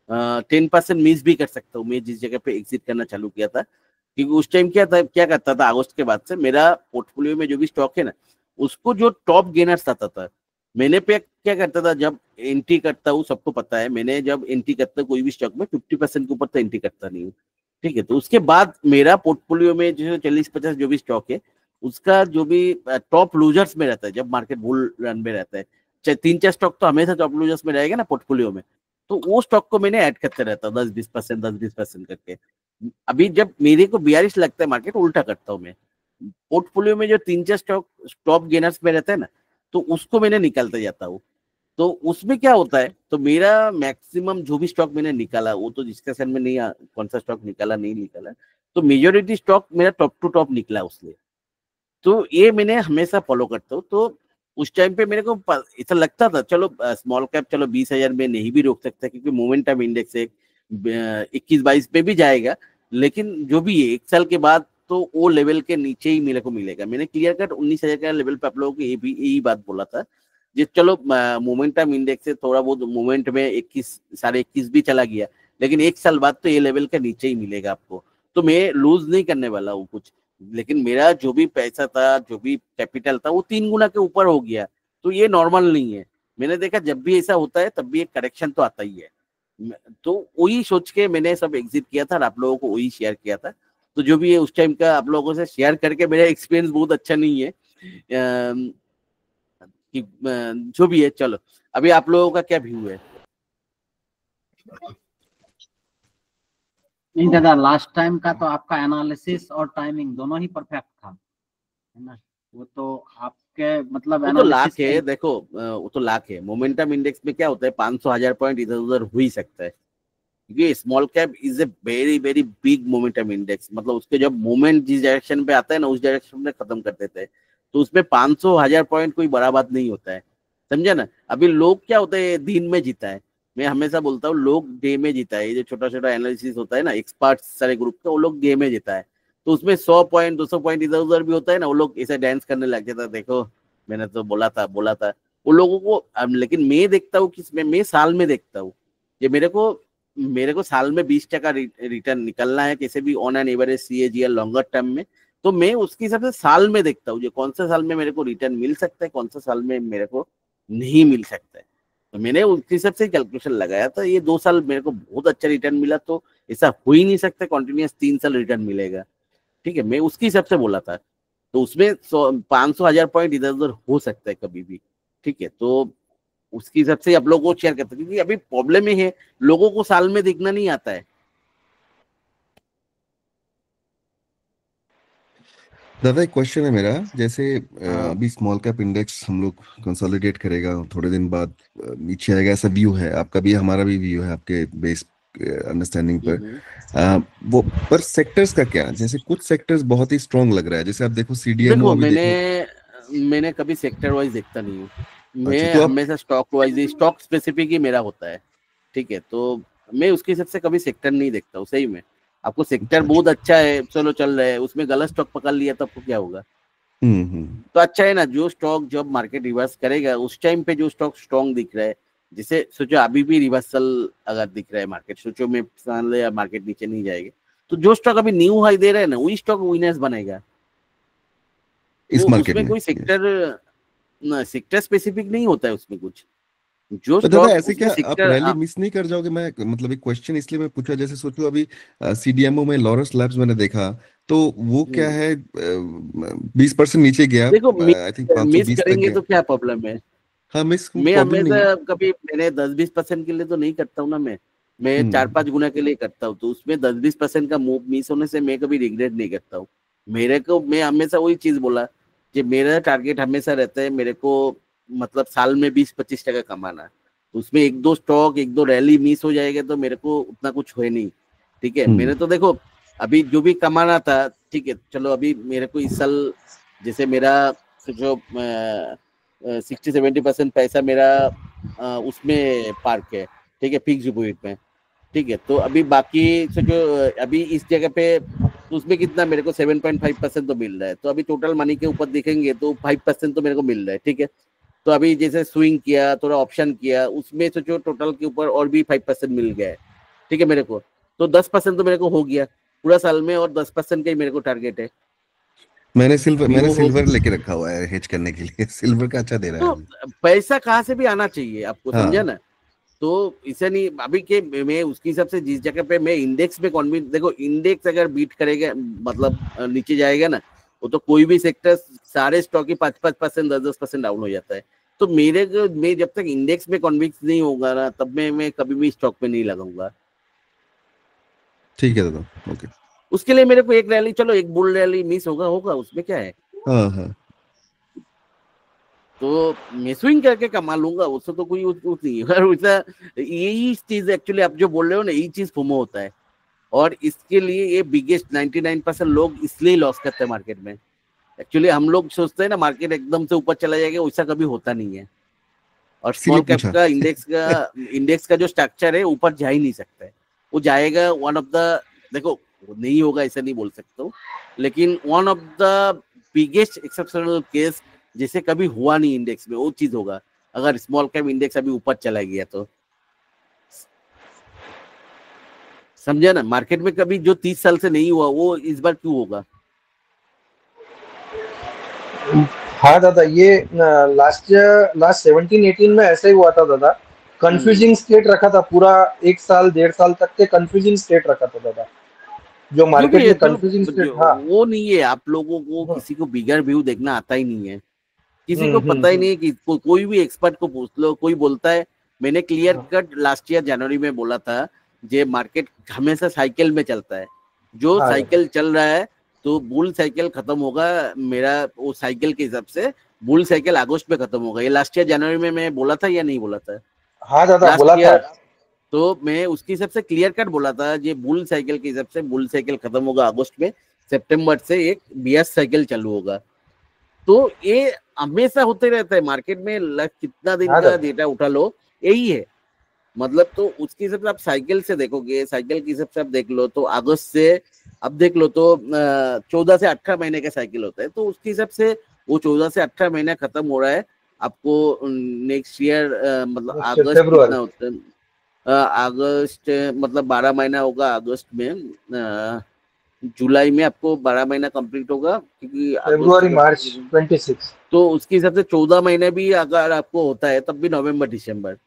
10% मिस भी कर सकता हूँ। मैं जिस जगह पे एग्जिट करना चालू किया था, क्योंकि उस टाइम क्या करता था, अगस्त के बाद से मेरा पोर्टफोलियो में जो भी स्टॉक है ना, उसको जो टॉप गेनर्स आता था, मैंने पे क्या करता था, जब एंट्री करता हूँ, सबको पता है, मैंने जब एंट्री करता हूँ कोई भी स्टॉक में 50% के ऊपर तो एंट्री करता नहीं हूँ, ठीक है। तो उसके बाद मेरा पोर्टफोलियो में जो 40-50 जो भी स्टॉक है, उसका जो भी टॉप लूजर्स में रहता है, जब मार्केट बुल रन में रहता है, चाहे 3-4 स्टॉक तो हमेशा टॉप लूजर्स में रहेगा ना पोर्टफोलियो में, तो वो स्टॉक को मैंने ऐड करते रहता हूँ 10-20% करके। अभी जब मेरे को बीआरिश लगता है मार्केट, उल्टा करता हूँ मैं। पोर्टफोलियो में जो 3-4 स्टॉक टॉप गेनर्स में रहता है ना, तो उसको मैंने निकालते जाता हूँ। तो उसमें क्या होता है, तो मेरा मैक्सिमम जो भी स्टॉक मैंने निकाला, वो तो डिस्कशन में नहीं कौन सा स्टॉक निकाला नहीं निकाला, तो मेजोरिटी स्टॉक मेरा टॉप टू टॉप निकला उसलिए। तो ये मैंने हमेशा फॉलो करता हूँ। तो उस टाइम पे मेरे को ऐसा लगता था, चलो स्मॉल कैप चलो 20,000 में नहीं भी रोक सकता, क्योंकि मोमेंटम इंडेक्स 21-22 पे भी जाएगा, लेकिन जो भी है 1 साल के बाद तो वो लेवल के नीचे ही मेरे को मिलेगा। मैंने क्लियर कट 19,000 का लेवल पे आप लोगों को यही बात बोला था, जी चलो मोमेंटम इंडेक्स से थोड़ा बहुत मोमेंट में 21-21.5 भी चला गया, लेकिन 1 साल बाद तो ये लेवल के नीचे ही मिलेगा आपको। तो मैं लूज नहीं करने वाला हूँ कुछ, लेकिन मेरा जो भी पैसा था, जो भी कैपिटल था, वो 3 गुना के ऊपर हो गया, तो ये नॉर्मल नहीं है। मैंने देखा जब भी ऐसा होता है तब भी एक करेक्शन तो आता ही है। तो वही सोच के मैंने सब एग्जिट किया था और आप लोगों को वही शेयर किया था। तो जो भी है उस टाइम का आप लोगों से शेयर करके मेरा एक्सपीरियंस बहुत अच्छा नहीं है कि जो भी है। चलो अभी आप लोगों का क्या व्यू है? नहीं दादा, लास्ट टाइम का तो आपका एनालिसिस और टाइमिंग दोनों ही परफेक्ट था, है ना। वो तो आपके मतलब वो तो लाख है, देखो वो तो लाख है। मोमेंटम इंडेक्स में क्या होता है, 500,000 पॉइंट इधर उधर हो ही सकता है, क्योंकि small cap is a very very big momentum index. मतलब उसके जब मोमेंट जिस डायरेक्शन पे आता है ना, उस डायरेक्शन में खत्म कर देते हैं। तो उसमें 500,000 पॉइंट कोई बड़ा बात नहीं होता है, समझा ना। अभी लोग क्या होता है, दिन में जीता है। मैं हमेशा बोलता हूँ लोग डे में जीता है। ये जो छोटा छोटा एनालिसिस होता है ना, एक्सपर्ट्स सारे ग्रुप का, वो लोग डे में जीता है। तो उसमें 100 पॉइंट 200 पॉइंट इधर उधर भी होता है ना, वो लोग ऐसे डांस करने लग जाता है, देखो मैंने तो बोला था वो लोगों को। लेकिन मैं देखता हूँ किसमें, मैं साल में देखता हूँ। ये मेरे को साल में 20% रिटर्न निकलना है कैसे भी, on an average CAGR longer term में। तो मैं उसके हिसाब से साल में देखता हूँ, जो कौन सा साल में मेरे को रिटर्न मिल सकता है, कौन सा साल में मेरे को नहीं मिल सकता है। तो मैंने उसके हिसाब से कैलकुलेशन लगाया था। ये 2 साल मेरे को बहुत अच्छा रिटर्न मिला, तो ऐसा हो ही नहीं सकता कॉन्टिन्यूस 3 साल रिटर्न मिलेगा, ठीक है। मैं उसके हिसाब से बोला था। तो उसमें 500,000 पॉइंट इधर उधर हो सकता है कभी भी, ठीक है। तो उसके हिसाब से आप लोगों को शेयर करते हैं, क्योंकि अभी प्रॉब्लम ये है, लोगों को साल में देखना नहीं आता है। दादा एक क्वेश्चन है मेरा, जैसे अभी स्मॉल कैप इंडेक्स हम लोग कंसोलिडेट करेगा, थोड़े दिन बाद नीचे आएगा, ऐसा व्यू है आपका भी, हमारा भी व्यू है आपके बेस अंडरस्टैंडिंग पर। वो पर सेक्टर्स का क्या, जैसे कुछ सेक्टर्स बहुत ही स्ट्रांग लग रहा है, जैसे आप देखो CDMO। देखो मैंने कभी सेक्टर वाइज देखता नहीं हूँ। मैं तो हमेशा स्टॉक वाइज ही, स्टॉक स्पेसिफिक ही मेरा होता है, ठीक है। तो मैं उसके हिसाब से कभी सेक्टर नहीं देखता हूँ। सही में आपको सेक्टर बहुत अच्छा है, चलो चल रहा है, उसमें गलत स्टॉक पकड़ लिया तो आपको क्या होगा? तो अच्छा है ना, जो स्टॉक जब मार्केट रिवर्स करेगा उस टाइम पे जो स्टॉक स्ट्रॉन्ग दिख रहा है, जैसे सोचो अभी भी रिवर्सल अगर दिख रहा है मार्केट, सोचो मैं मार्केट नीचे नहीं जाएगा, तो जो स्टॉक अभी न्यू हाई दे रहा है ना, वही स्टॉक विनर्स बनेगा। इस मार्केट उसमें में कोई सेक्टर स्पेसिफिक नहीं होता है उसमें कुछ। जो तो दादा स्टॉक ऐसे क्या आप रैली मिस नहीं कर जाओगे? मैं मतलब एक क्वेश्चन इसलिए मैं पूछा, जैसे सोचो अभी CDMO में लॉरस लैब्स मैंने देखा, तो वो क्या है 20% नीचे गया, देखो आई थिंक 520 तक करेंगे गया। तो क्या प्रॉब्लम है? हाँ, मैं प्रॉब्लम नहीं है। हमेशा कभी मैंने 10-20% के लिए तो नहीं करता हूँ ना, मैं 4-5 गुना के लिए करता हूँ। तो उसमें 10-20% का मूव मिस होने से मैं कभी रिग्रेट नहीं करता हूँ। मैं हमेशा वही चीज बोला कि मेरा टारगेट हमेशा रहता है, मेरे को मतलब साल में 20-25% कमाना। तो उसमें 1-2 स्टॉक 1-2 रैली मिस हो जाएगा तो मेरे को उतना कुछ हुए नहीं, ठीक है। मैंने तो देखो अभी जो भी कमाना था, ठीक है, चलो अभी मेरे को इस साल जैसे मेरा जो 60-70% पैसा मेरा उसमें पार्क है, ठीक है, फिक्स डिपॉजिट में, ठीक है। तो अभी बाकी से जो अभी इस जगह पे तो उसमें कितना मेरे को 7.5% तो मिल रहा है। तो अभी टोटल मनी के ऊपर देखेंगे तो 5% तो मेरे को मिल रहा है, ठीक है। तो अभी जैसे स्विंग किया, थोड़ा ऑप्शन किया, उसमें से जो टोटल के ऊपर और भी 5% मिल गया है, ठीक है मेरे को। तो 10% तो मेरे को हो गया पूरा साल में, और 10% का ही मेरे को टारगेट है। मैंने सिल्वर लेके रखा हुआ है हेज करने के लिए। सिल्वर का अच्छा दे रहा है तो पैसा कहाँ से भी आना चाहिए आपको, हाँ। समझा ना। तो इसे नहीं अभी के मैं उसके हिसाब से जिस जगह पे मैं इंडेक्स में कॉन्फिडेंस, देखो इंडेक्स अगर बीट करेगा मतलब नीचे जाएगा ना, वो तो कोई भी सेक्टर सारे स्टॉक ही 5% 10% डाउन हो जाता है। तो मैं जब तक इंडेक्स में कॉन्विंस नहीं होगा ना, तब मैं कभी भी स्टॉक में नहीं लगाऊंगा। ठीक है दादा, ओके। उसके लिए मेरे को एक रैली, चलो एक बुल रैली मिस होगा उसमें क्या है। हाँ। तो मैं स्विंग करके कमा लूंगा, उससे तो कोई उस नहीं है। वैसा यही चीज एक्चुअली आप जो बोल रहे हो ना, यही चीज फोमो होता है। और इसके लिए ये बिगेस्ट 99% लोग इसलिए लॉस करते हैं मार्केट में। एक्चुअली हम लोग सोचते हैं ना मार्केट एकदम से ऊपर चला जाएगा, वैसा कभी होता नहीं है। और स्मॉल कैप का इंडेक्स का जो स्ट्रक्चर है, ऊपर जा ही नहीं सकता है। वो जाएगा वन ऑफ द, देखो वो नहीं होगा ऐसा नहीं बोल सकता हूँ, लेकिन one of the biggest exceptional case जैसे कभी हुआ नहीं इंडेक्स में, वो चीज होगा अगर स्मॉल कैप इंडेक्स अभी ऊपर चला गया तो। समझा ना, मार्केट में कभी जो 30 साल से नहीं हुआ वो इस बार क्यों होगा। हाँ दादा, ये लास्ट 17-18 में ऐसा ही हुआ था दादा। कंफ्यूजिंग स्टेट रखा था पूरा 1 साल 1.5 साल तक के, कंफ्यूजिंग स्टेट रखा था दादा, जो मार्केट में कंफ्यूजिंग स्टेट। हाँ, वो नहीं है, आप लोगों को किसी को बिगर व्यू देखना आता ही नहीं है, किसी को पता ही नहीं कि कोई भी एक्सपर्ट को पूछ लो, कोई बोलता है। मैंने क्लियर कट लास्ट ईयर जनवरी में बोला था, जे मार्केट हमेशा साइकिल में चलता है। जो साइकिल चल रहा है तो बुल साइकिल खत्म होगा, मेरा वो साइकिल के हिसाब से बुल साइकिल अगस्त में खत्म होगा। ये लास्ट ईयर जनवरी में मैं बोला था या नहीं बोला था? हाँ दादा, बोला था। तो मैं उसके हिसाब से क्लियर कट बोला था, ये बुल साइकिल के हिसाब से बुल साइकिल खत्म होगा अगस्त में, सितंबर से एक बियर्स साइकिल चालू होगा। तो ये हमेशा होते रहता है मार्केट में, कितना दिन का डेटा उठा लो यही है मतलब। तो उसके हिसाब से आप साइकिल से देखोगे, साइकिल के हिसाब से आप देख लो तो अगस्त से अब देख लो तो 14 से 18 महीने का साइकिल होता है। तो उसके हिसाब से वो 14 से 18 महीना खत्म हो रहा है आपको नेक्स्ट ईयर, मतलब अगस्त कितना होता है, अगस्त मतलब 12 महीना होगा अगस्त में, जुलाई में आपको 12 महीना कंप्लीट होगा, क्योंकि फरवरी मार्च 26। तो उसके हिसाब से 14 महीने भी अगर आपको होता है तब भी नवंबर दिसंबर,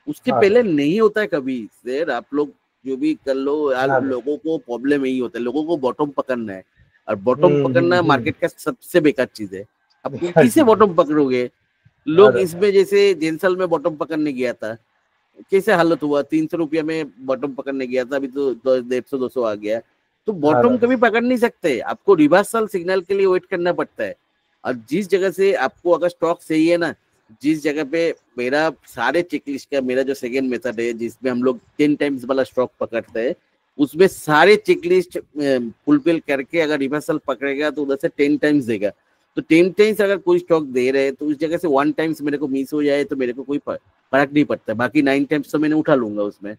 उसके पहले नहीं होता है कभी। सर आप लोग जो भी कर लो यार, लोगों को प्रॉब्लम यही होता है, लोगों को बॉटम पकड़ना है, और बॉटम पकड़ना मार्केट का सबसे बेकार चीज है। अब किसे बॉटम पकड़ोगे? लोग इसमें जैसे जेंसल में बॉटम पकड़ने गया था, कैसे हालत हुआ, 300 रुपया में बॉटम पकड़ने गया था, अभी तो 150-200 आ गया। तो बॉटम कभी पकड़ नहीं सकते, आपको रिवर्सल सिग्नल के लिए वेट करना पड़ता है। और जिस जगह से आपको अगर स्टॉक सही है ना, जिस जगह पे मेरा सारे चेकलिस्ट का मेरा जो सेकेंड मेथड है जिसमें हम लोग 10 टाइम्स वाला स्टॉक पकड़ते हैं, उसमें सारे चेकलिस्ट फुलफिल करके अगर रिवर्सल पकड़ेगा तो उधर से 10 टाइम्स देगा। तो 10 टाइम्स अगर कोई स्टॉक दे रहे हैं तो उस जगह से 1 टाइम्स मेरे को मिस हो जाए तो मेरे को कोई फर्क नहीं पड़ता, बाकी 9 टाइम्स तो मैंने उठा लूंगा उसमें।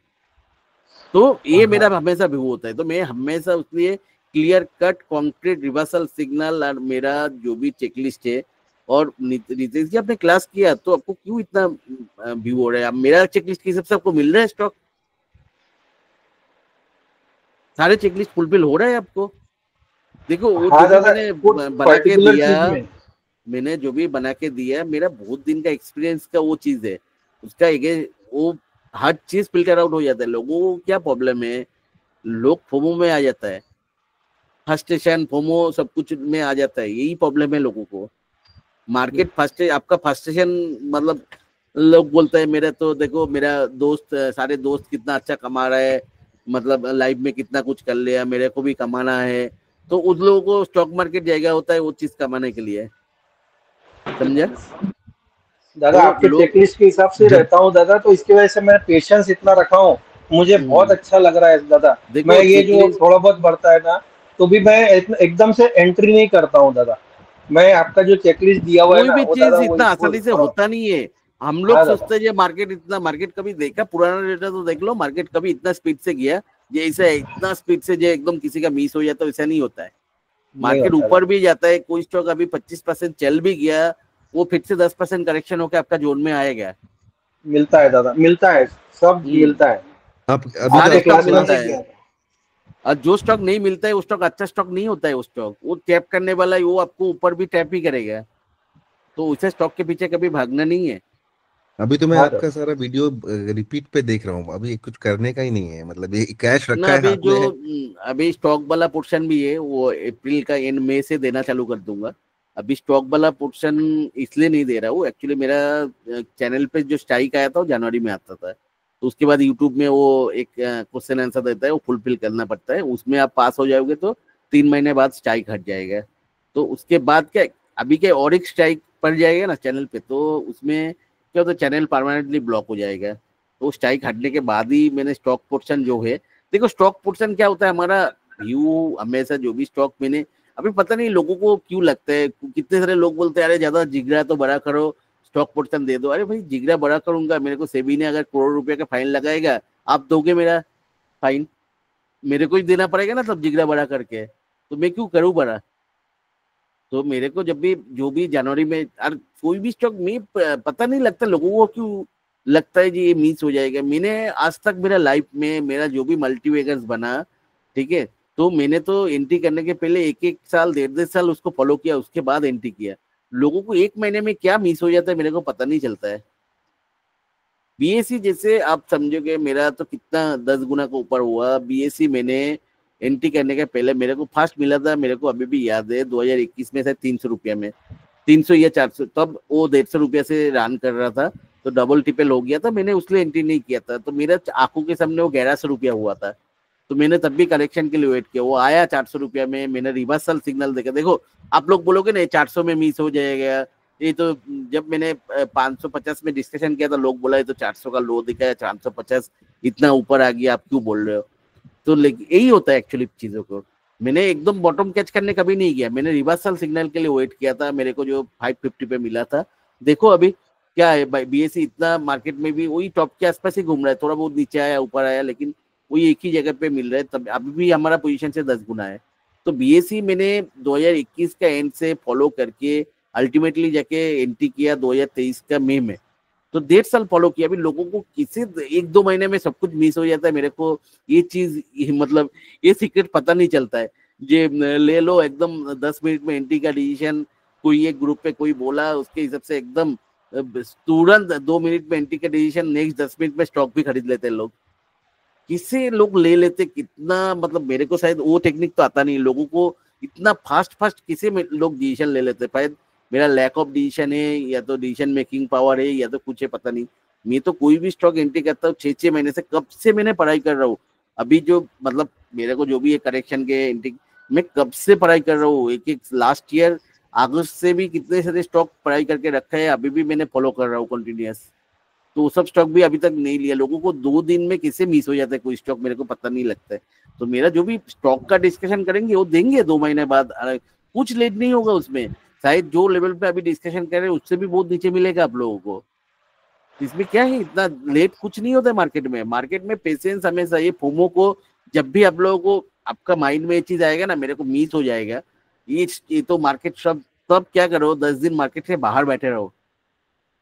तो ये मेरा हमेशा भी होता है। तो मैं हमेशा उसलिए clear cut concrete reversal signal और मेरा जो भी चेकलिस्ट है, और रितेश जी आपने क्लास किया तो आपको क्यों इतना व्यू हो रहा है? मेरा चेकलिस्ट के हिसाब से आपको मिल रहा है स्टॉक, सारे चेकलिस्ट फुलफिल हो रहा है आपको? देखो वो जो मैंने बना के दिया, मैंने जो भी बना के दिया, मेरा बहुत दिन का एक्सपीरियंस का वो चीज है, उसका एक वो हर चीज फिल्टर आउट हो जाता है। लोगों को क्या प्रॉब्लम है, लोग फोमो में आ जाता है, फ्रस्ट्रेशन फोमो सब कुछ में आ जाता है, यही प्रॉब्लम है लोगों को। मार्केट आपका फ्रस्ट्रेशन मतलब लोग बोलते हैं मेरे तो देखो मेरा दोस्त, सारे दोस्त कितना अच्छा कमा रहा है, मतलब लाइफ में कितना कुछ कर लिया, मेरे को भी कमाना है। तो उस लोगों को स्टॉक मार्केट जाएगा होता है वो चीज कमाने के लिए, समझा दादा? तो आपके चेकलिस्ट के हिसाब से रहता हूँ दादा, तो इसकी वजह से मैं पेशेंस इतना रखा हूँ, मुझे बहुत अच्छा लग रहा है दादा। मैं ये जो थोड़ा बहुत बढ़ता है ना तो भी मैं एकदम से एंट्री नहीं करता हूँ दादा। मैं आपका जो चेकलिस्ट दिया हुआ है ना, कोई भी चीज इतना आसानी से होता नहीं है। हम लोग सोचते हैं मार्केट इतना, मार्केट कभी देखा पुराना डेटा तो देख लो, मार्केट कभी इतना स्पीड से गया जैसे इतना स्पीड से जो एकदम किसी का मिस हो जाता है वैसा नहीं होता है। मार्केट होता ऊपर भी जाता है, कोई स्टॉक अभी 25% चल भी गया, वो फिर से 10% करेक्शन होकर आपका जोन में आएगा। मिलता है दादा, मिलता है, सब मिलता है। आप आज अभी सारे तो तक स्टॉक क्लास में मिलता सीख है, गया। और जो स्टॉक नहीं मिलता है वो स्टॉक अच्छा स्टॉक नहीं होता है। वो स्टॉक वो टैप करने वाला है, वो आपको ऊपर भी टैप ही करेगा, तो उसे स्टॉक के पीछे कभी भागना नहीं है। अभी तो मैं हाँ आपका सारा वीडियो रिपीट पे देख रहा हूँ, अभी कुछ करने का ही नहीं है, मतलब ये कैश ना रखा है अभी हाथ जो में। अभी स्टॉक वाला पोर्शन भी है वो अप्रैल का एंड मई से देना चालू कर दूंगा। अभी स्टॉक वाला पोर्शन इसलिए नहीं दे रहा हूँ, एक्चुअली मेरा चैनल पे जो स्ट्राइक आया था वो जनवरी में आता था, तो उसके बाद यूट्यूब में वो एक क्वेश्चन आंसर देता है, वो फुलफिल करना पड़ता है, उसमें आप पास हो जाओगे तो 3 महीने बाद स्ट्राइक हट जाएगा। तो उसके बाद क्या, अभी क्या और एक स्ट्राइक पड़ जाएगा ना चैनल पे, तो उसमें क्या होता है चैनल परमानेंटली ब्लॉक हो जाएगा। तो स्ट्राइक हटने के बाद ही मैंने स्टॉक पोर्शन जो है, देखो स्टॉक पोर्शन क्या होता है हमारा व्यू, हमेशा जो भी स्टॉक मैंने अभी पता नहीं लोगों को क्यों लगता है, कितने सारे लोग बोलते हैं अरे ज्यादा जिगरा तो बड़ा करो, स्टॉक पोर्शन दे दो। अरे भाई जिगरा बड़ा करूंगा, मेरे को सेबी ने अगर करोड़ रुपए का फाइन लगाएगा, आप दोगे मेरा फाइन? मेरे को ही देना पड़ेगा ना, तब जिगरा बड़ा करके, तो मैं क्यों करूं बड़ा? तो मेरे को जब भी जो भी जनवरी में कोई भी स्टॉक में पता नहीं लगता लोगों को क्यों लगता है जी ये मिस हो जाएगा। मैंने आज तक मेरा लाइफ में मेरा जो भी मल्टीवेगर्स बना, ठीक है, तो मैंने तो एंट्री करने के पहले 1-1 साल 1.5 साल उसको फॉलो किया, उसके बाद एंट्री किया। लोगों को 1 महीने में क्या मिस हो जाता है मेरे को पता नहीं चलता है। बीएससी जैसे आप समझोगे मेरा तो कितना 10 गुना का ऊपर हुआ। बीएससी मैंने एंट्री करने के पहले मेरे को फर्स्ट मिला था, मेरे को अभी भी याद है 2021 में से 300 रुपया में, 300 या 400, तब वो 150 रुपया से रन कर रहा था, तो डबल ट्रिपल हो गया था। मैंने उसलिए एंट्री नहीं किया था, तो मेरा आंखों के सामने वो 1100 रुपया हुआ था, तो मैंने तब भी कलेक्शन के लिए वेट किया। वो आया 400 रुपया में, मैंने रिवर्सल सिग्नल देखा। देखो आप लोग बोलोगे नहीं 400 में मिस हो जाएगा, ये तो जब मैंने 550 में डिस्कशन किया था लोग बोला ये तो 400 का लो दिखा है, 450 इतना ऊपर आ गया, आप क्यों बोल रहे हो? तो यही होता है एक्चुअली चीजों को। मैंने एकदम बॉटम कैच करने कभी नहीं किया, मैंने रिवर्सल सिग्नल के लिए वेट किया था, मेरे को जो 550 पे मिला था। देखो अभी क्या है भाई, बीएससी इतना मार्केट में भी वही टॉप के आसपास ही घूम रहा है, थोड़ा बहुत नीचे आया ऊपर आया, लेकिन वही एक ही जगह पे मिल रहा है। तब अभी भी हमारा पोजीशन से 10 गुना है। तो बीएससी मैंने 2021 का एंड से फॉलो करके अल्टीमेटली जाके एंट्री किया 2023 का मई में, तो 1.5 साल फॉलो किया। अभी लोगों को किसी 1-2 महीने में सब कुछ मिस हो जाता है, मेरे को ये चीज मतलब ये सीक्रेट पता नहीं चलता है। ये ले लो एकदम 10 मिनट में एंट्री का डिसीजन, कोई एक ग्रुप पे कोई बोला उसके हिसाब से एकदम तुरंत 2 मिनट में एंट्री का डिसीजन, नेक्स्ट 10 मिनट में स्टॉक भी खरीद लेते हैं लोग। किसे लोग ले लेते कितना, मतलब मेरे को शायद वो टेक्निक तो आता नहीं, लोगों को इतना फास्ट किसे लोग डिसीजन ले लेते। शायद मेरा लैक ऑफ डिसीजन है, या तो डिसीजन मेकिंग पावर है, या तो कुछ है, पता नहीं। मैं तो कोई भी स्टॉक एंट्री करता हूँ 6-6 महीने से, कब से मैंने पढ़ाई कर रहा हूँ। अभी जो मतलब मेरे को जो भी है करेक्शन के एंट्री, मैं कब से पढ़ाई कर रहा हूँ। एक लास्ट ईयर अगस्त से भी कितने सारे स्टॉक पढ़ाई करके रखा है, अभी भी मैंने फॉलो कर रहा हूँ कंटिन्यूस। तो वो सब स्टॉक भी अभी तक नहीं लिया। लोगों को 2 दिन में किसे मिस हो जाता है कोई स्टॉक, मेरे को पता नहीं लगता है। तो मेरा जो भी स्टॉक का डिस्कशन करेंगे वो देंगे 2 महीने बाद, कुछ लेट नहीं होगा उसमें। शायद जो लेवल पे अभी डिस्कशन कर रहे हैं उससे भी बहुत नीचे मिलेगा आप लोगों को। इसमें क्या है, इतना लेट कुछ नहीं होता है मार्केट में। मार्केट में पेशेंस हमेशा, ये फोमो को जब भी आप लोगों को आपका माइंड में ये चीज आएगा ना मेरे को मिस हो जाएगा, ये तो मार्केट सब, तब क्या करो 10 दिन मार्केट से बाहर बैठे रहो।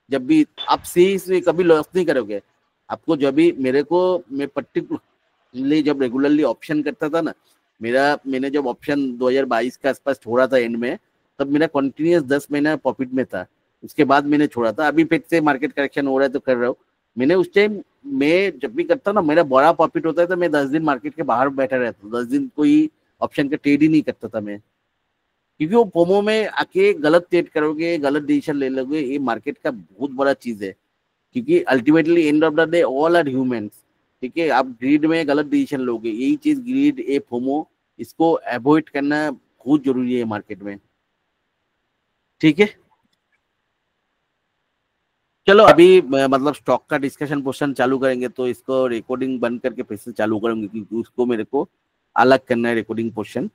जब भी आप सही कभी लॉस नहीं करोगे। आपको जब भी मेरे को, मैं पर्टिकुलरली जब रेगुलरली ऑप्शन करता था ना, मैंने जब ऑप्शन 2022 के आसपास छोड़ा था एंड में, तब मेरा कंटिन्यूस 10 महीना प्रॉफिट में था। उसके बाद मैंने छोड़ा था, अभी फिर से मार्केट करेक्शन हो रहा है तो कर रहा हूँ। मैंने उस टाइम, मैं जब भी करता ना मेरा बड़ा प्रॉफिट होता है तो मैं 10 दिन मार्केट के बाहर बैठा रहता हूँ। 10 दिन कोई ऑप्शन का ट्रेड ही नहीं करता था मैं, क्योंकि वो फोमो में आके गलत ट्रेड करोगे, गलत डिसीजन ले लोगे, ये मार्केट का बहुत बड़ा चीज है। क्योंकि ultimately end of the day all are humans, ठीक है। आप ग्रीड में गलत डिसीजन लोगे, यही चीज ग्रीड ए फोमो, इसको अवॉइड करना बहुत जरूरी है मार्केट में, ठीक है। चलो अभी मतलब स्टॉक का डिस्कशन पोर्शन चालू करेंगे, तो इसको रिकॉर्डिंग बंद करके फिर से चालू करेंगे, क्योंकि उसको मेरे को अलग करना है रिकॉर्डिंग पोर्शन।